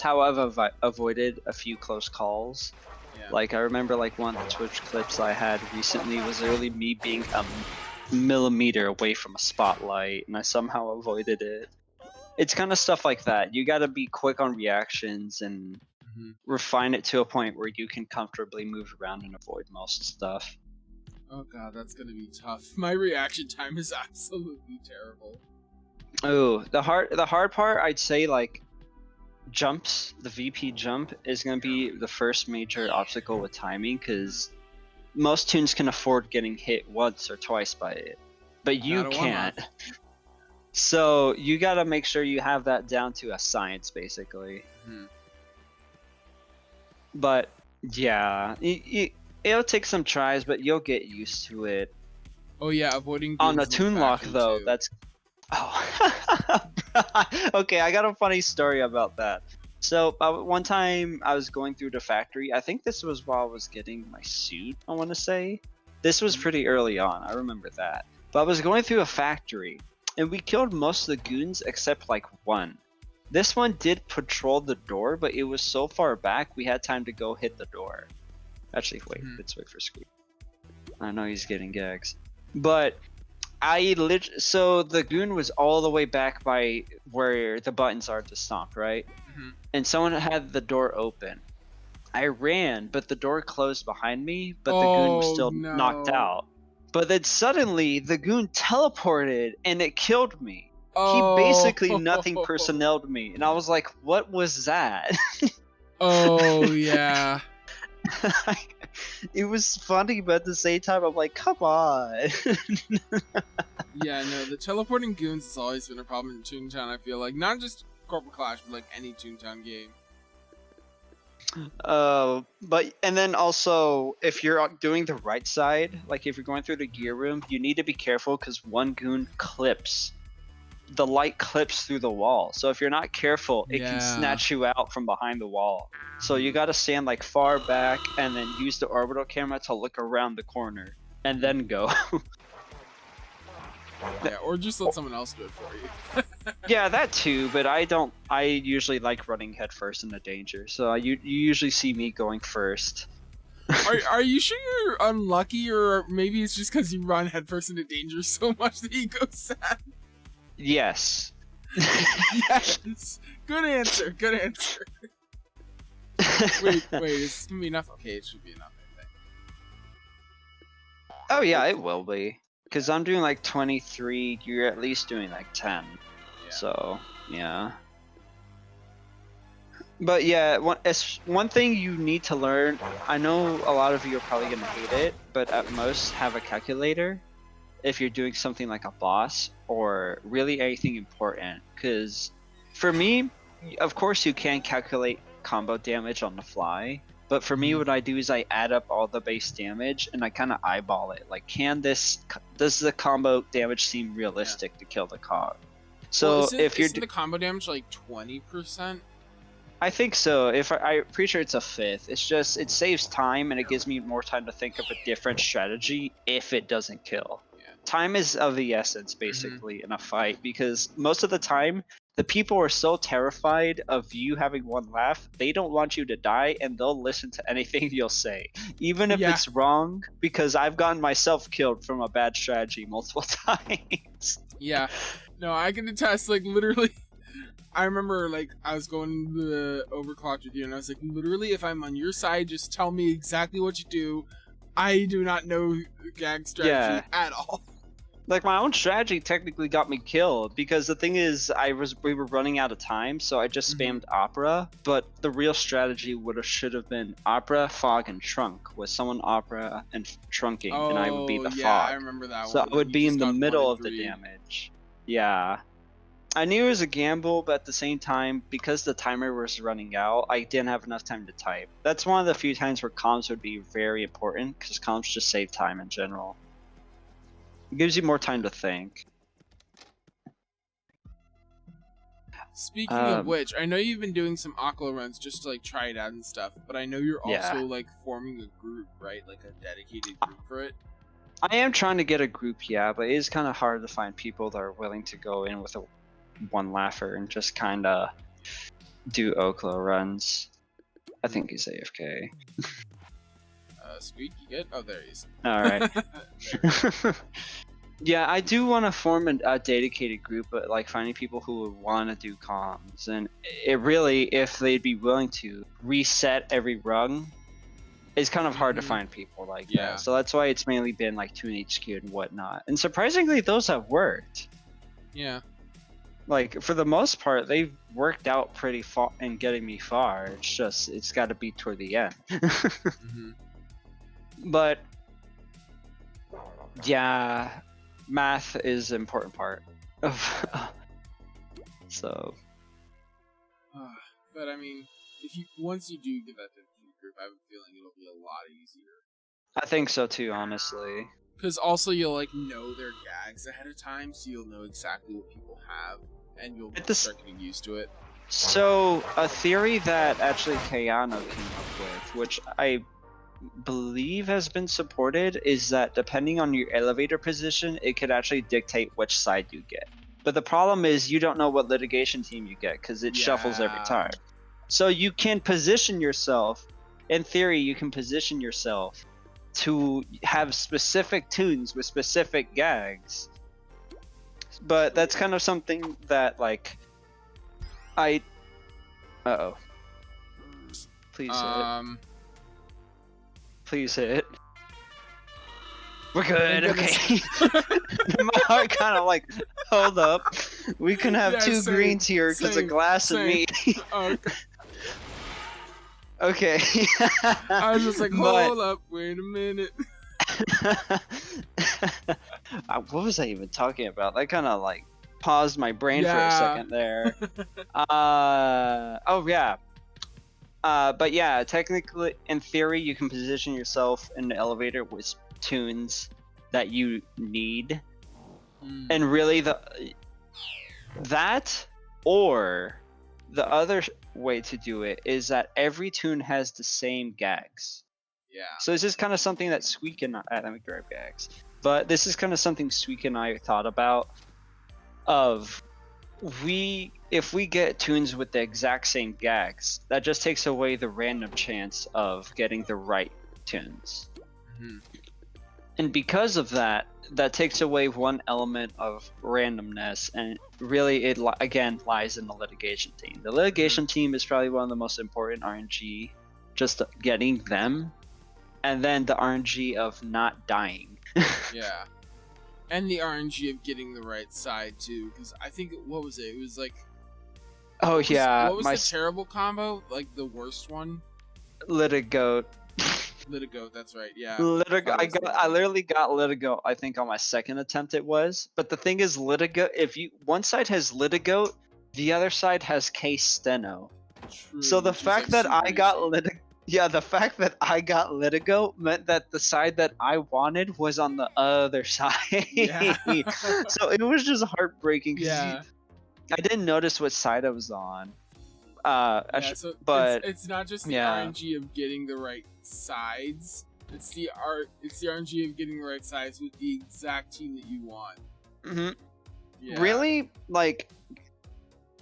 how I've avoided a few close calls. Yeah. Like I remember like one of the Twitch clips I had recently was literally me being a millimeter away from a spotlight, and I somehow avoided it. It's kind of stuff like that. You got to be quick on reactions and refine it to a point where you can comfortably move around and avoid most stuff. Oh god, that's gonna be tough. My reaction time is absolutely terrible. Oh, the hard part, I'd say like jumps. The VP jump is gonna be the first major obstacle with timing, because most tunes can afford getting hit once or twice by it, but you can't. So you gotta make sure you have that down to a science, basically. But yeah, it'll take some tries, but you'll get used to it. Oh yeah, avoiding on the tune lock though. Too. That's okay. I got a funny story about that. So one time I was going through the factory. I think this was while I was getting my suit. I want to say this was pretty early on. I remember that. But I was going through a factory, and we killed most of the goons except like one. This one did patrol the door, but it was so far back we had time to go hit the door. Actually, wait. Let's wait for Squeak. I know he's getting gags, but so the goon was all the way back by where the buttons are to stomp, right? And someone had the door open. I ran, but the door closed behind me, but the goon was still knocked out. But then suddenly the goon teleported and it killed me. He basically nothing personneled me, and I was like, what was that? Oh yeah. It was funny, but at the same time, I'm like, come on. Yeah, no, the teleporting goons has always been a problem in Toontown, I feel like. Not just Corporate Clash, but like any Toontown game. But and then also if you're doing the right side, like if you're going through the gear room, you need to be careful because one goon clips. The light clips through the wall. So if you're not careful, it can snatch you out from behind the wall. So you got to stand like far back and then use the orbital camera to look around the corner and then go. Yeah, or just let someone else do it for you. Yeah, that too, but I usually like running headfirst into danger. So you usually see me going first. Are you sure you're unlucky, or maybe it's just because you run headfirst into danger so much that you go sad? Yes. Yes. Good answer. Good answer. Wait. Is this gonna be enough? Okay, it should be enough, I think. Oh yeah, it will be. Because I'm doing like 23, you're at least doing like 10. Yeah. So, yeah. But yeah, one thing you need to learn, I know a lot of you are probably going to hate it, but at most have a calculator if you're doing something like a boss or really anything important. Because for me, of course you can calculate combo damage on the fly, but for me what I do is I add up all the base damage and I kind of eyeball it. Like, does the combo damage seem realistic to kill the cog? So if you're the combo damage like 20%? I think so. I'm pretty sure it's a fifth. It's just it saves time and it gives me more time to think of a different strategy if it doesn't kill. Yeah. Time is of the essence basically in a fight, because most of the time the people are so terrified of you having one laugh, they don't want you to die and they'll listen to anything you'll say, even if it's wrong, because I've gotten myself killed from a bad strategy multiple times. Yeah. No, I can attest, like, literally. I remember, like, I was going to the Overclocked with you, and I was like, literally, if I'm on your side, just tell me exactly what you do. I do not know gag strategy at all. Like, my own strategy technically got me killed, because the thing is, we were running out of time, so I just spammed Opera, but the real strategy should have been Opera, Fog, and Trunk, with someone Opera and Trunking, and I would be the Fog. I remember that so one. So I would be in the middle of the damage. Yeah. I knew it was a gamble, but at the same time, because the timer was running out, I didn't have enough time to type. That's one of the few times where comms would be very important, because comms just save time in general. It gives you more time to think. Speaking of which, I know you've been doing some OCLO runs just to like try it out and stuff, but I know you're also like forming a group, right? Like a dedicated group for it. I am trying to get a group, yeah, but it is kind of hard to find people that are willing to go in with one laugher and just kind of do OCLO runs. I think he's AFK. Squeak, you good? Oh, there he is. All right. Yeah, I do want to form a dedicated group, but like finding people who would want to do comms, and it really, if they'd be willing to reset every rung, it's kind of hard to find people like that. So that's why it's mainly been like Toon HQ and whatnot. And surprisingly, those have worked. Yeah. Like, for the most part, they've worked out pretty far in getting me far. It's just, it's got to be toward the end. But, yeah, math is an important part of so. But I mean, once you do get that group, I have a feeling it'll be a lot easier. I think so too, honestly. Because also you'll like know their gags ahead of time, so you'll know exactly what people have, and you'll start getting used to it. So a theory that actually Kayano came up with, which I believe has been supported, is that depending on your elevator position, it could actually dictate which side you get. But the problem is you don't know what litigation team you get, because it shuffles every time. So you can position yourself, in theory you can position yourself to have specific tunes with specific gags. But that's kind of something that like uh-oh. Please hit it. Please hit it. We're good, okay. My heart kind of like, hold up. We can have two greens here because a glass of me. Okay. I was just like, hold up, wait a minute. What was I even talking about? I kind of like paused my brain for a second there. Oh yeah. But yeah, technically, in theory, you can position yourself in the elevator with tunes that you need, and really that or the other way to do it is that every tune has the same gags. Yeah. So this is kind of something that Squeak and let me grab gags. But this is kind of something Squeak and I thought about. If we get tunes with the exact same gags, that just takes away the random chance of getting the right tunes. Mm-hmm. And because of that, that takes away one element of randomness, and really it again lies in the litigation team. The litigation team is probably one of the most important RNG, just getting them, and then the RNG of not dying. Yeah. And the RNG of getting the right side too, because I think what was it? It was like, what was the terrible combo? Like the worst one? Litigoat. Litigoat, that's right. Yeah. I literally got Litigoat. I think on my second attempt it was. But the thing is, Litigoat. If one side has Litigoat, the other side has Case Steno. True, so the fact that I got Litigoat. Yeah, the fact that I got Litigo meant that the side that I wanted was on the other side. Yeah. So it was just heartbreaking. Yeah. I didn't notice what side I was on. So but it's not just the RNG of getting the right sides. It's the RNG of getting the right sides with the exact team that you want. Mm-hmm. Yeah. Really, like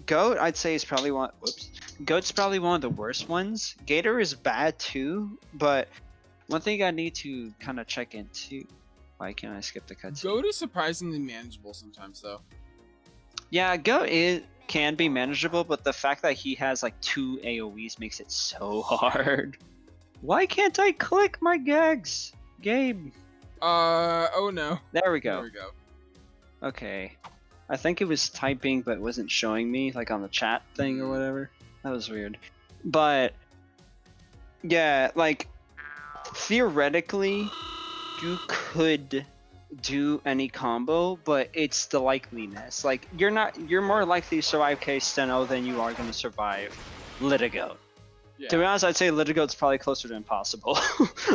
Goat, I'd say is probably one. Whoops. Goat's probably one of the worst ones. Gator is bad too, but one thing I need to kind of check into. Why can't I skip the cutscene? Goat is surprisingly manageable sometimes, though. Yeah, Goat can be manageable, but the fact that he has like 2 AoEs makes it so hard. Why can't I click my gags? Gabe. Oh no. There we go. There we go. Okay. I think it was typing, but it wasn't showing me, like on the chat thing or whatever. That was weird. But yeah, like theoretically, you could do any combo, but it's the likeliness. Like you're more likely to survive Case Steno than you are going to survive Litigo. Yeah. To be honest, I'd say Litigo's probably closer to impossible.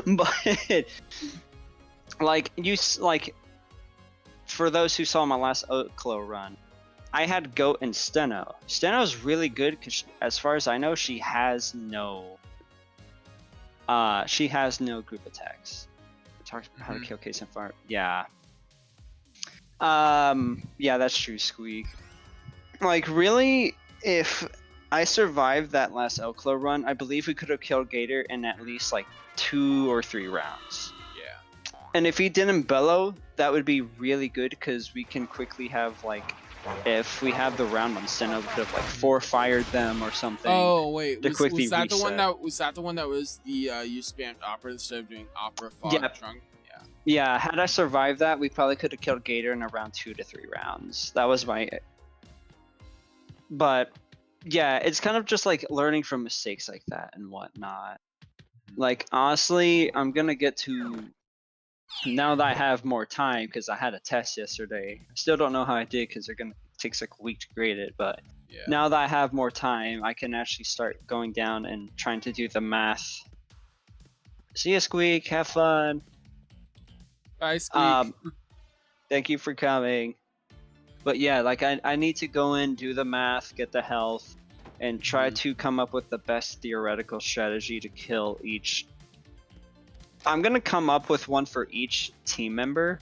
But for those who saw my last OCLO run, I had Goat and Steno. Steno's really good because, as far as I know, she has no group attacks. Talk about how to kill Case and Fire. Yeah. Yeah, that's true, Squeak. Like, really, if I survived that last OCLO run, I believe we could have killed Gator in at least like 2 or 3 rounds. Yeah. And if he didn't bellow, that would be really good because we can quickly have like, if we have the round on Steno, we could have like 4-fired them or something. Oh wait, was that reset. the one that was the you spammed opera instead of doing opera fog trunk? Yeah. Yeah, had I survived that, we probably could have killed Gator in around 2 to 3 rounds. That was my. But yeah, it's kind of just like learning from mistakes like that and whatnot. Like honestly, I'm gonna get to. Now that I have more time, because I had a test yesterday, I still don't know how I did because it takes like a week to grade it. But now that I have more time, I can actually start going down and trying to do the math. See ya, Squeak. Have fun. Bye, Squeak. Thank you for coming. But yeah, like I need to go in, do the math, get the health, and try to come up with the best theoretical strategy to kill each. I'm gonna come up with one for each team member,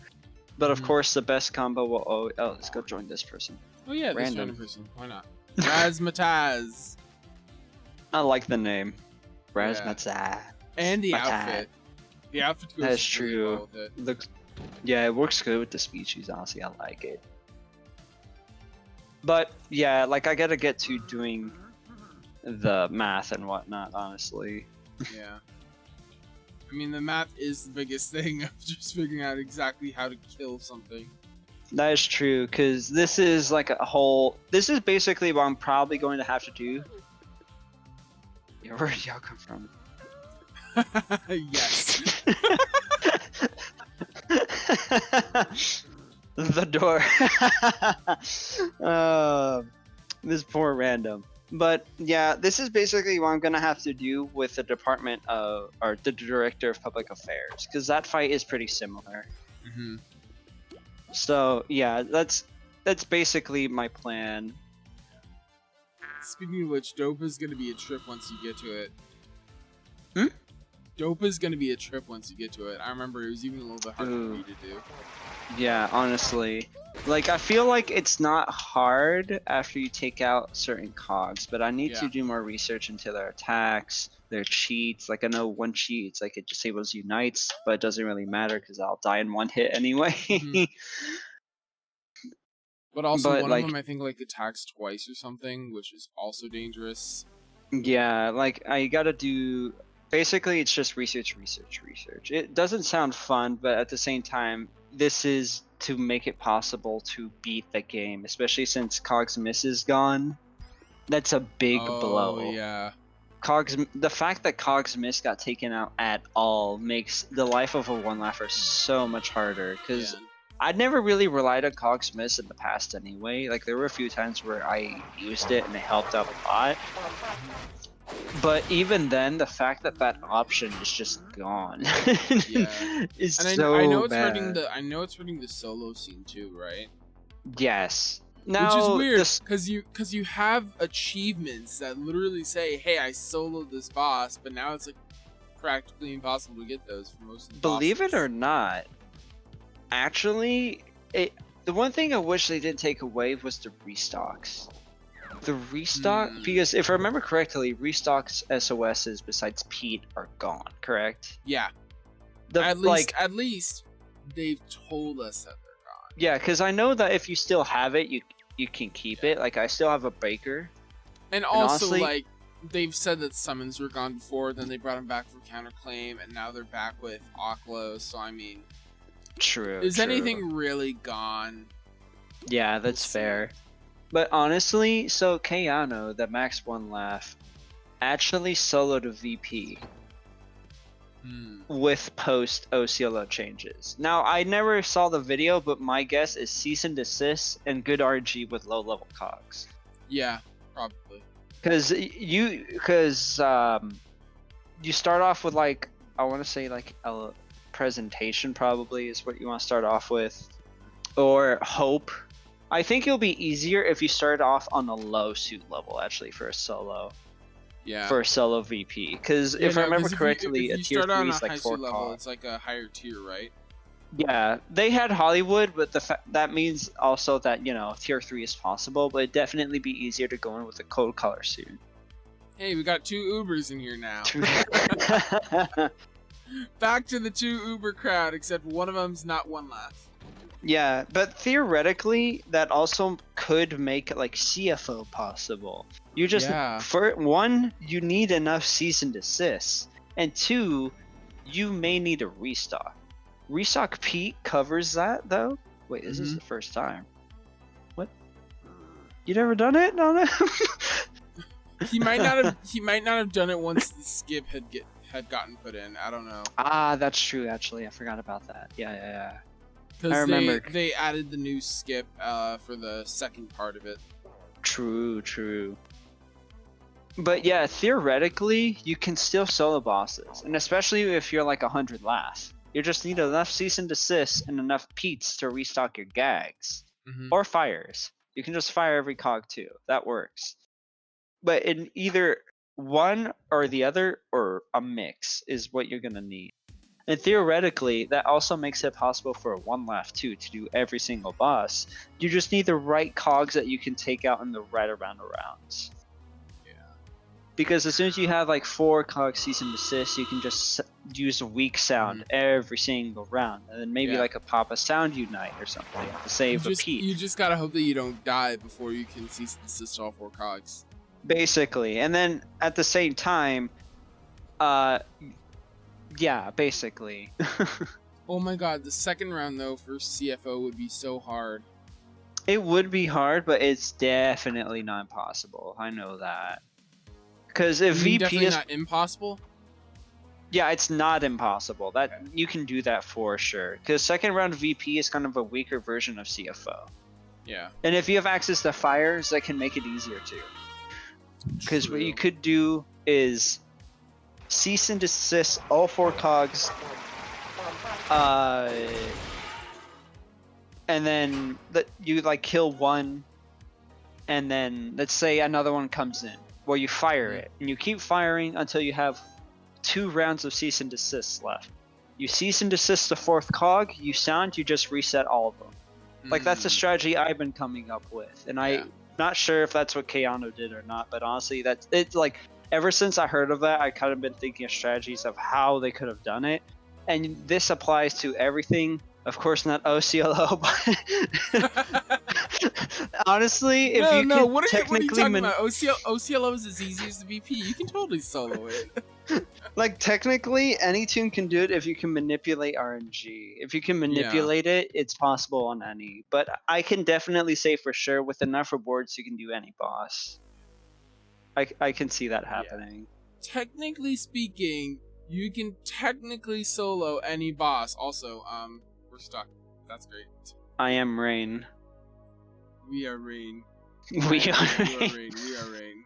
but of course the best combo will. Oh, let's go join this person. Oh yeah, this random person. Why not? Razmataz. I like the name, Razmataz. And the outfit. The outfit goes That's true. Really well with it. Looks, yeah, it works good with the species. Honestly, I like it. But yeah, like I gotta get to doing the math and whatnot. Honestly. Yeah. I mean, the math is the biggest thing of just figuring out exactly how to kill something. That is true, because this is like a whole. This is basically what I'm probably going to have to do. Yeah, where did y'all come from? Yes. The door. This poor random. But yeah, this is basically what I'm gonna have to do with the department of, or the director of public affairs, because that fight is pretty similar. Mm-hmm. So yeah, that's basically my plan. Speaking of which, dope is gonna be a trip once you get to it. Hmm? Dope is gonna be a trip once you get to it. I remember it was even a little bit harder for me to do. Yeah, honestly. Like, I feel like it's not hard after you take out certain cogs, but I need to do more research into their attacks, their cheats. Like, I know one cheat, it's like it disables unites, but it doesn't really matter because I'll die in one hit anyway. Mm-hmm. But also, But, one like, of them I think like attacks twice or something, which is also dangerous. yeah, like, I gotta do. Basically, it's just research. It doesn't sound fun, but at the same time, this is to make it possible to beat the game, especially since Cogs Miss is gone. That's a big blow. Oh yeah. The fact that Cogs Miss got taken out at all makes the life of a one laugher so much harder. Because I'd never really relied on Cogs Miss in the past anyway. Like, there were a few times where I used it and it helped out a lot. But even then, the fact that that option is just gone is and so I know it's bad. hurting the solo scene too, right? Yes. Now, which is weird because you have achievements that literally say, "Hey, I soloed this boss," but now it's like practically impossible to get those for most of the Believe bosses. it or not, actually, the one thing I wish they didn't take away was the restocks. The restock, because if I remember correctly, restocks SOSs besides Pete are gone, correct? Yeah. At least they've told us that they're gone. Yeah, because I know that if you still have it, you can keep it. Like, I still have a Baker. And also, honestly, like, they've said that summons were gone before, then they brought them back for counterclaim, and now they're back with OCLO, so I mean... True. Is anything really gone? Yeah, that's fair. But honestly, so Kayano, the Max 1 Laff, actually soloed a VP with post OCLO changes. Now, I never saw the video, but my guess is cease and desist and good RG with low level cogs. Yeah, probably. Because you start off with, like, I want to say like a presentation probably is what you want to start off with, or hope. I think it'll be easier if you start off on a low suit level, actually, for a solo. Yeah. For a solo VP, because if I remember correctly, if you a tier 3 is like 4 level, it's like a higher tier, right? Yeah, they had Hollywood, but that means also that, you know, tier 3 is possible, but it'd definitely be easier to go in with a cold color suit. Hey, we got 2 Ubers in here now. Back to the 2 Uber crowd, except one of them's not one Laff. Yeah, but theoretically, that also could make, like, CFO possible. You just, for one, you need enough cease and desist, and 2, you may need a restock. Restock Pete covers that, though? Wait, this is the first time. What? You never done it? No. He might not have done it once the skip had gotten put in. I don't know. Ah, that's true, actually. I forgot about that. Yeah. I remember they added the new skip for the second part of it. True. But yeah, theoretically, you can still solo bosses, and especially if you're like 100 Laff. You just need enough cease and desist and enough Petes to restock your gags. Or fires. You can just fire every cog too. That works. But in either one or the other, or a mix, is what you're gonna need. And theoretically, that also makes it possible for a 1 Laff too to do every single boss. You just need the right cogs that you can take out in the right amount of rounds. Yeah. Because as soon as you have like 4 cogs cease and desist, you can just use a weak sound every single round, and then maybe like a Papa Sound Unite or something to save a Pete. You just gotta hope that you don't die before you can cease and desist all 4 cogs. Basically, and then at the same time, yeah, basically. Oh my god, the second round though for CFO would be so hard. It would be hard, but it's definitely not impossible. I know that. Because if VP is not impossible? Yeah, it's not impossible. You can do that for sure. Because second round VP is kind of a weaker version of CFO. Yeah. And if you have access to fires, that can make it easier too. Because what you True. could do is cease and desist all 4 cogs, and then you like kill one, and then let's say another one comes in. Well, you fire it, and you keep firing until you have 2 rounds of cease and desist left. You cease and desist the 4th cog, you sound, you just reset all of them. Like, that's a strategy I've been coming up with, and I'm not sure if that's what Keanu did or not, but honestly, it's like, ever since I heard of that, I kind of been thinking of strategies of how they could have done it, and this applies to everything. Of course, not OCLO, but honestly, if you can what are you technically talking about? OCLO is as easy as the VP. You can totally solo it. like, technically, any tune can do it if you can manipulate RNG. If you can manipulate it, it's possible on any. But I can definitely say for sure, with enough rewards, you can do any boss. I can see that happening. Technically speaking, you can technically solo any boss. Also, we're stuck. That's great. I am Rain. We are Rain. We are Rain. We are Rain.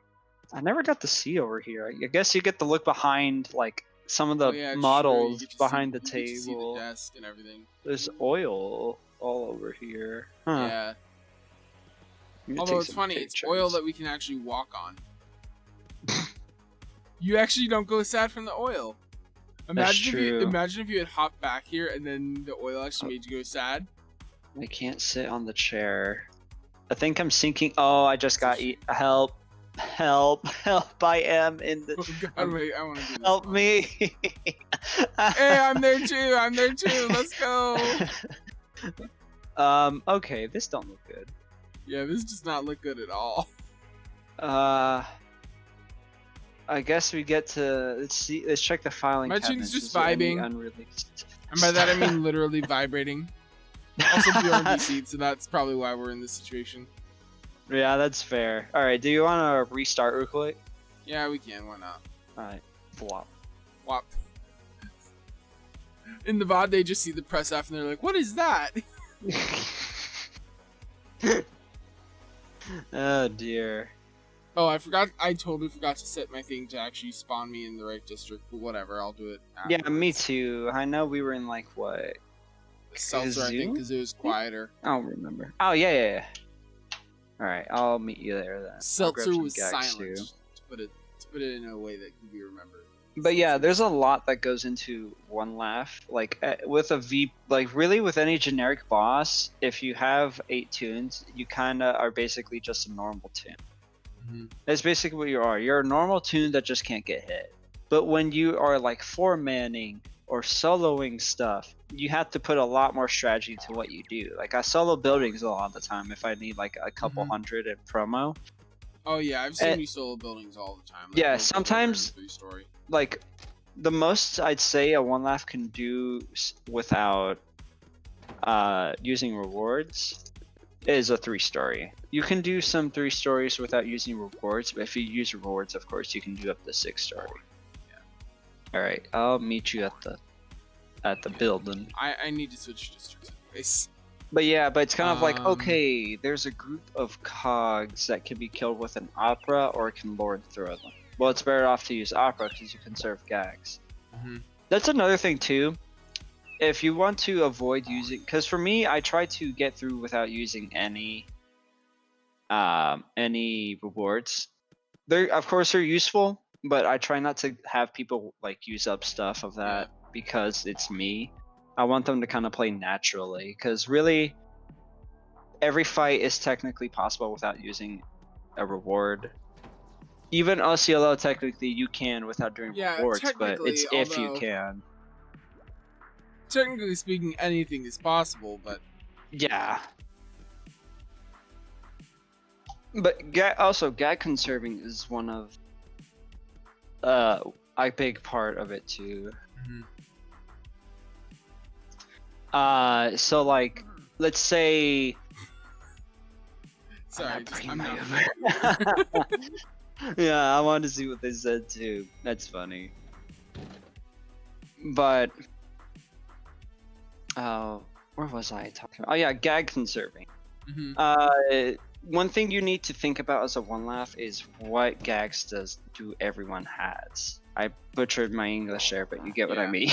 I never got to see over here. I guess you get to look behind, like, some of the models behind the table. You get to see the desk and everything. There's oil all over here. Huh. Yeah. Although it's funny, it's oil that we can actually walk on. You actually don't go sad from the oil. Imagine if you had hopped back here and then the oil actually made you go sad. I can't sit on the chair. I think I'm sinking. Oh, I just got help. Help! I am in the. Oh God, wait! I want to do this. Help me! Hey, I'm there too. Let's go. Okay, this don't look good. Yeah, this does not look good at all. I guess we get to let's check the filing. My cabinets. tune's just vibing. Unreleased. And by that I mean literally vibrating. Also, Bjorn DC'd, so that's probably why we're in this situation. Yeah, that's fair. All right, do you want to restart real quick? Yeah, we can. Why not? All right, flop. Wop. In the VOD, they just see the press F and they're like, "What is that?" Oh dear. Oh, I totally forgot to set my thing to actually spawn me in the right district, but whatever, I'll do it afterwards. Yeah, me too. I know we were in, like, what? Seltzer, I think, because it was quieter. I don't remember. Oh, yeah. Alright, I'll meet you there then. Seltzer was silent, to put it in a way that can be remembered. But yeah, there's a lot that goes into one Laff. Like, with really with any generic boss, if you have 8 tunes, you kind of are basically just a normal tune. Mm-hmm. That's basically what you are. You're a normal tune that just can't get hit. But when you are, like, 4-manning or soloing stuff, you have to put a lot more strategy to what you do. Like, I solo buildings a lot of the time if I need, like, a couple hundred in promo. Oh yeah, I've seen you solo buildings all the time. Like, yeah, sometimes, like, the most I'd say a 1-Laff can do without using rewards is a 3-story. You can do some 3 stories without using rewards, but if you use rewards, of course, you can do up to 6-story. Yeah. All right, I'll meet you at the building. I need to switch districts anyways. But yeah, but it's kind of like, okay, there's a group of cogs that can be killed with an opera, or it can lord throw them. Well, it's better off to use opera because you conserve gags. Mm-hmm. That's another thing too. If you want to avoid using, because for me, I try to get through without using any rewards. Of course, they're useful, but I try not to have people, like, use up stuff of that because it's me. I want them to kind of play naturally, because really, every fight is technically possible without using a reward. Even OCLO, technically, you can without doing rewards, but it's if you can. Technically speaking, anything is possible, but... Yeah. But also, gag conserving is one of a big part of it too. Mm-hmm. So, like, let's say... Sorry, I'm not... Yeah, I wanted to see what they said too. That's funny. But... where was I talking about? Oh yeah, gag conserving. Mm-hmm. one thing you need to think about as a one laugh is what gags do everyone has. I butchered my English there, but you get what I mean.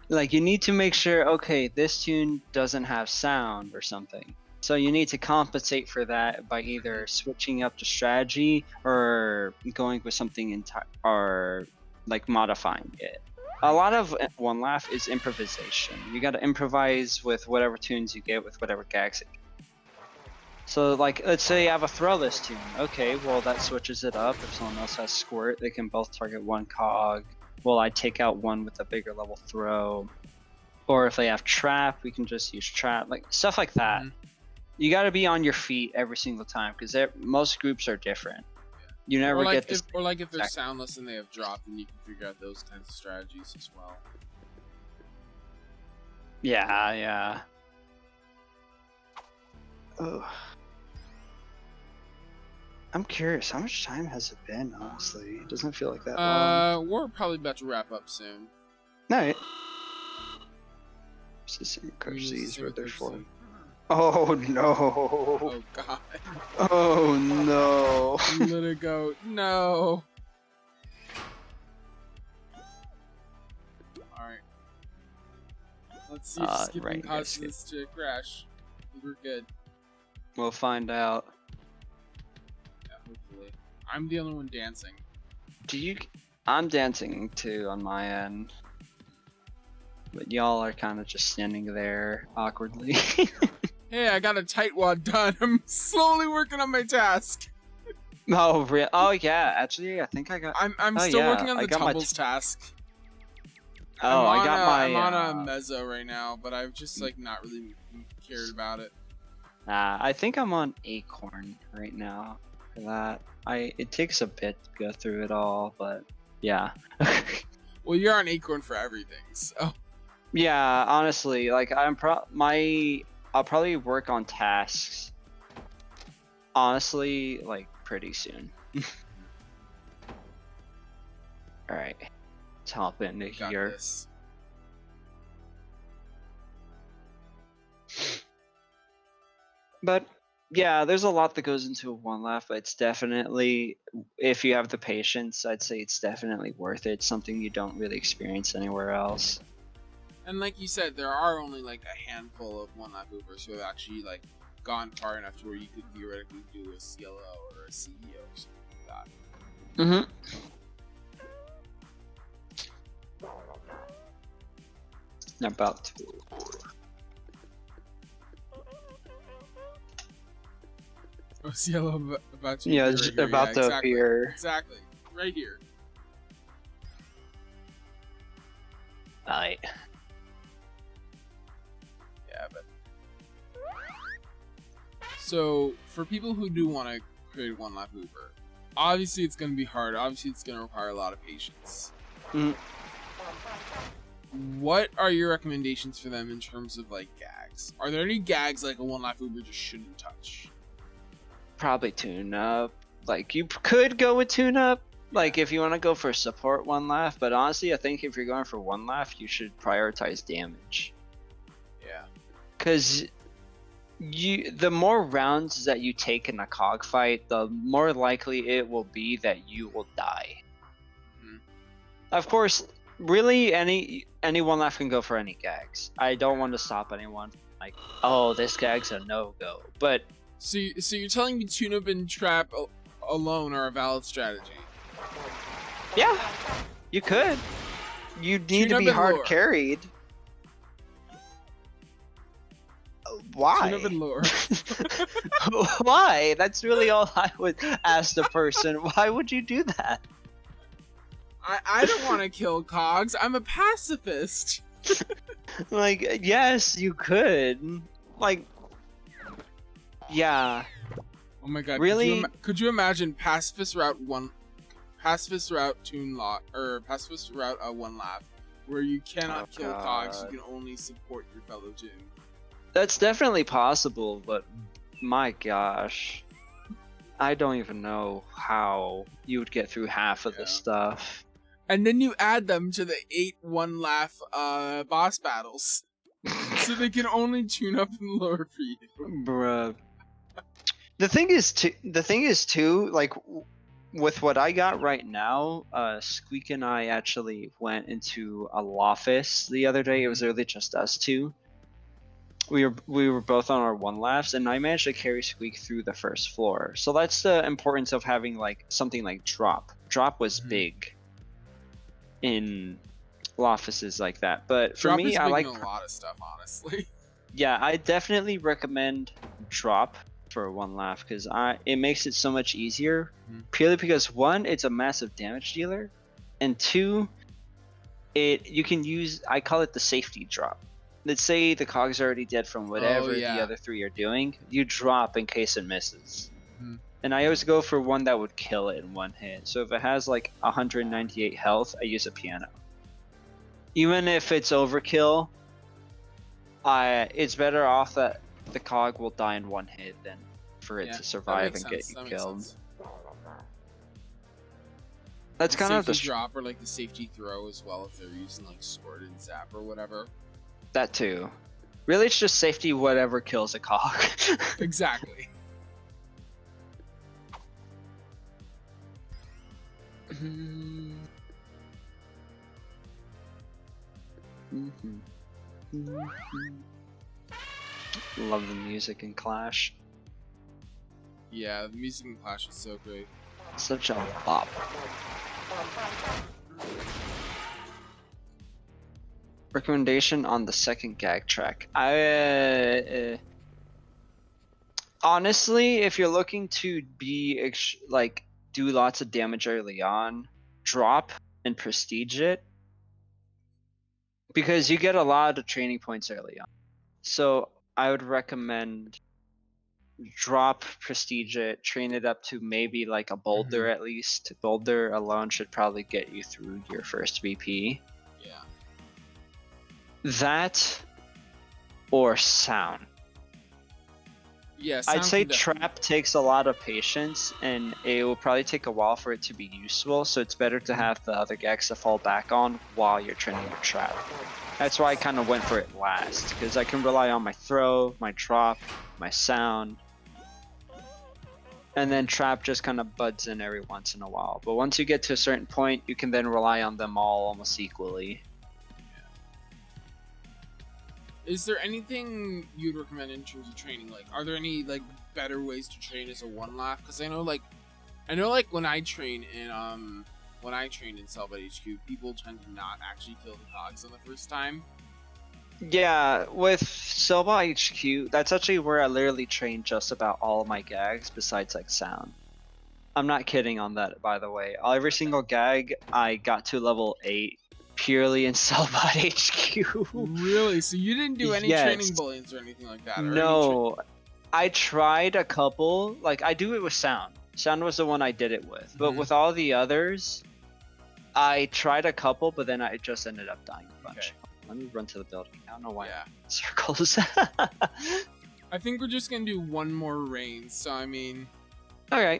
Like, you need to make sure, okay, this tune doesn't have sound or something. So you need to compensate for that by either switching up the strategy or going with something or like modifying it. A lot of one laugh is improvisation. You got to improvise with whatever tunes you get with whatever gags. So like, let's say you have a throwless tune. Okay, well that switches it up. If someone else has squirt, they can both target one cog. Well, I take out one with a bigger level throw. Or if they have trap, we can just use trap, like stuff like that. You got to be on your feet every single time because most groups are different. You never get this. Or like if they're soundless and they have dropped, then you can figure out those kinds of strategies as well. Yeah. Oh. I'm curious, how much time has it been, honestly? It doesn't feel like that long. We're probably about to wrap up soon. Night. It's the same curses what they're for. Oh no. Oh god. Oh no. Let it go. No. Alright. Let's see if skipping causes this to crash. We're good. We'll find out. Hopefully. I'm the only one dancing. I'm dancing too on my end. But y'all are kind of just standing there awkwardly. Hey, I got a tightwad done. I'm slowly working on my task. Oh, real? Oh yeah, actually I think I got I'm still working on the tumbles task. Oh, I'm on a mezzo right now, but I've just like not really cared about it. I think I'm on acorn right now. For that, it takes a bit to go through it all, but yeah. Well, you're on acorn for everything, so. Yeah, honestly, like I'll probably work on tasks. Honestly, like pretty soon. All right, let's hop into here. This. But yeah, there's a lot that goes into a one laugh, but it's definitely, if you have the patience, I'd say it's definitely worth it. Something you don't really experience anywhere else. And like you said, there are only like a handful of one Laff Ubers who have actually like gone far enough to where you could theoretically do a CLO or a CEO or something like that. About to. OCLO about to appear. Yeah, about to appear. Exactly. Right here. Alright. Yeah, but... So, for people who do want to create one Laff Uber, obviously it's going to be hard. Obviously it's going to require a lot of patience. What are your recommendations for them in terms of, like, gags? Are there any gags, like, a one Laff Uber just shouldn't touch? Probably tune up. Like, you could go with tune up, like, if you want to go for support one laugh, but honestly, I think if you're going for one laugh, you should prioritize damage. Yeah. Because the more rounds that you take in a cog fight, the more likely it will be that you will die. Of course, really, any one laugh can go for any gags. I don't want to stop anyone from, like, oh, this gag's a no-go, but... So you're telling me tune up and trap alone are a valid strategy? Yeah, you could. You need to be hard carried. Why? Tune up and lure. Why? That's really all I would ask the person. Why would you do that? I don't want to kill cogs. I'm a pacifist. Like, yes, you could. Like, yeah. Oh my god. Really? Could you imagine pacifist route tune lot, or pacifist route one laugh, where you cannot kill cogs, you can only support your fellow tune? That's definitely possible, but my gosh. I don't even know how you would get through half of this stuff. And then you add them to the 8 one laugh boss battles. So they can only tune up and lower for you. Bruh. The thing is too, like with what I got right now, Squeak and I actually went into a office the other day. It was really just us two. We were both on our one laughs, and I managed to carry Squeak through the first floor. So that's the importance of having like something like drop. Drop was big in offices like that, but for Drop me, is I big like in a lot of stuff, honestly. yeah, I definitely recommend drop for one laugh because it makes it so much easier. Purely because one, it's a massive damage dealer, and two, you can use, I call it the safety drop. Let's say the cog's already dead from whatever the other three are doing, you drop in case it misses. And I always go for one that would kill it in one hit. So if it has like 198 health, I use a piano. Even if it's overkill, it's better off that the cog will die in one hit than for it to survive and get you killed. That's kind of the drop or like the safety throw as well if they're using like sword and zap or whatever. That too. Really, it's just safety whatever kills a cog. Exactly. Love the music in Clash. Yeah, the music in Clash is so great. Such a bop. Recommendation on the second gag track. Honestly, if you're looking to be like do lots of damage early on, drop and prestige it because you get a lot of training points early on. So I would recommend drop, prestige it, train it up to maybe like a boulder at least. Boulder alone should probably get you through your first VP. Yeah. That or sound. Yeah, I'd say trap takes a lot of patience and it will probably take a while for it to be useful, so it's better to have the other gags to fall back on while you're training your trap. That's why I kind of went for it last, because I can rely on my throw, my drop, my sound, and then trap just kind of buds in every once in a while. But once you get to a certain point, you can then rely on them all almost equally. Is there anything you'd recommend in terms of training? Like, are there any like better ways to train as a one laugh? Because I know like when I train in Cellbot HQ, people tend to not actually kill the cogs on the first time. Yeah, with Cellbot HQ, that's actually where I literally train just about all of my gags besides like sound. I'm not kidding on that, by the way. Every single gag I got to level 8 purely in Cellbot HQ. Really? So you didn't do any training bullions or anything like that? No, I tried a couple. Like I do it with sound. Sound was the one I did it with. But with all the others, I tried a couple, but then I just ended up dying a bunch. Okay. Let me run to the building. I don't know why. Yeah. Circles. I think we're just gonna do one more reign. So I mean. Okay.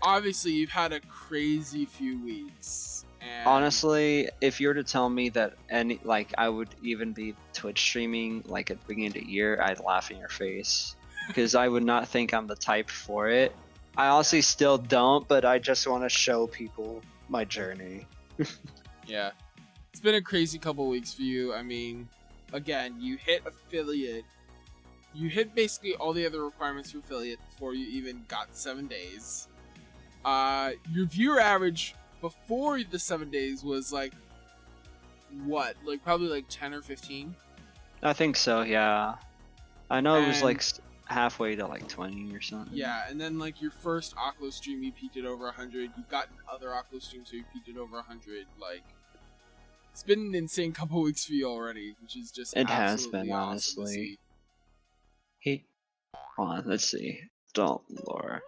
Obviously, you've had a crazy few weeks. And honestly, if you were to tell me that I would even be Twitch streaming like at the beginning of the year, I'd laugh in your face because I would not think I'm the type for it. I honestly still don't, but I just want to show people my journey. Yeah, it's been a crazy couple weeks for you. I mean, again, you hit affiliate. You hit basically all the other requirements for affiliate before you even got 7 days. Your viewer average before the 7 days was like what? Like probably like 10 or 15? I think so, yeah. I know it was like halfway to like 20 or something. Yeah, and then like your first OCLO stream you peaked at over 100. You've gotten other OCLO streams so you peaked at over 100. Like it's been an insane couple weeks for you already, which is just it has been awesome honestly. Hey, hold on, let's see. Don't lore.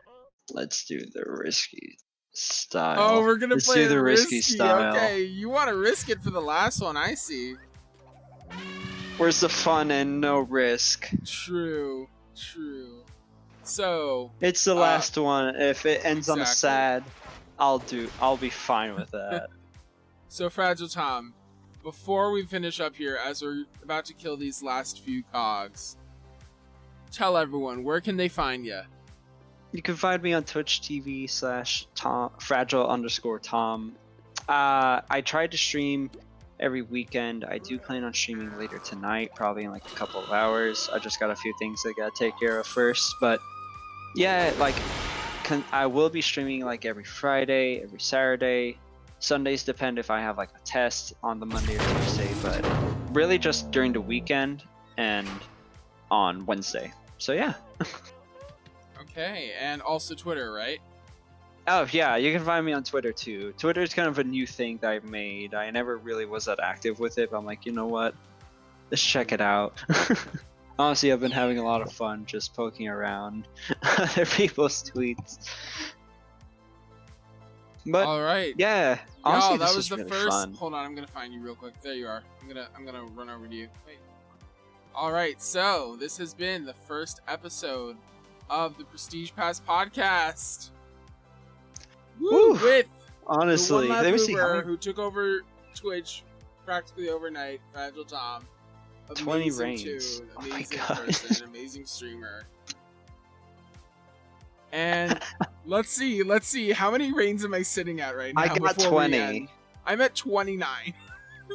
Let's do the risky style. Oh, we're gonna play the risky style. Okay, you want to risk it for the last one, I see. Where's the fun and no risk? True. So it's the last one. If it ends on a sad, I'll be fine with that. So Fragile Tom, before we finish up here, as we're about to kill these last few cogs, tell everyone, where can they find you? You can find me on Twitch TV /Tom Fragile_Tom. I tried to stream every weekend. I do plan on streaming later tonight, probably in like a couple of hours. I just got a few things I gotta take care of first, but yeah, like I will be streaming like every Friday, every Saturday. Sundays depend if I have like a test on the Monday or Tuesday, but really just during the weekend and on Wednesday. So yeah. Okay, and also Twitter, right? Oh yeah, you can find me on Twitter too. Twitter is kind of a new thing that I've made. I never really was that active with it, but I'm like, you know what? Let's check it out. Honestly, I've been having a lot of fun just poking around other people's tweets. But All right. yeah, honestly, Yo, that this was the really first. fun. Hold on, I'm gonna find you real quick. There you are. I'm gonna run over to you. Wait. All right, so this has been the first episode of the Prestige Pass podcast. Woo! With honestly, the one let me Laff see how Uber many... who took over Twitch practically overnight, Fragile Tom. 20 Amazing reigns. dude, Oh my amazing God. person, amazing streamer. And let's see, how many reigns am I sitting at right now? I got before we 20. end? I'm at 29.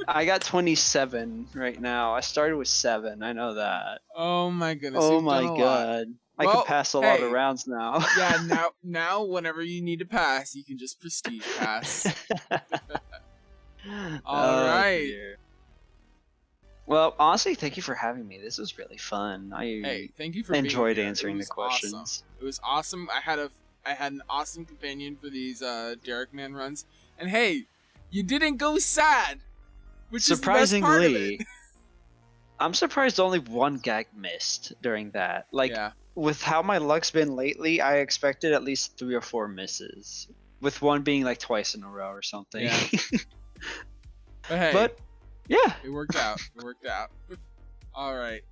I got 27 right now. I started with 7. I know that. Oh my goodness. Oh You've my done a lot. God. I Well, can pass a lot hey. of rounds now. Yeah, now whenever you need to pass, you can just prestige pass. All right. Dear. Well, honestly, thank you for having me. This was really fun. Hey, thank you for enjoyed being here. answering the questions. Awesome. It was awesome. I had an awesome companion for these Derrick Man runs. And hey, you didn't go sad, which surprisingly, is the best part of it. I'm surprised only one gag missed during that. Like, yeah. with how my luck's been lately, I expected at least 3 or 4 misses, with one being like twice in a row or something. Yeah. But hey, yeah, it worked out. It worked out. All right,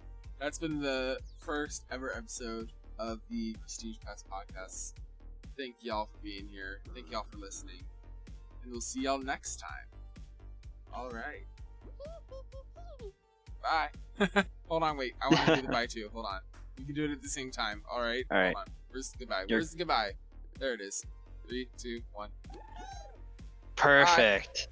that's been the first ever episode of the Prestige Pass podcast. Thank y'all for being here. Thank y'all for listening, and we'll see y'all next time. All right. Bye. Hold on, wait. I want to do the bye too. Hold on. We can do it at the same time. All right. All right. Hold on. Where's the goodbye? Where's the goodbye? There it is. 3, 2, 1. Perfect.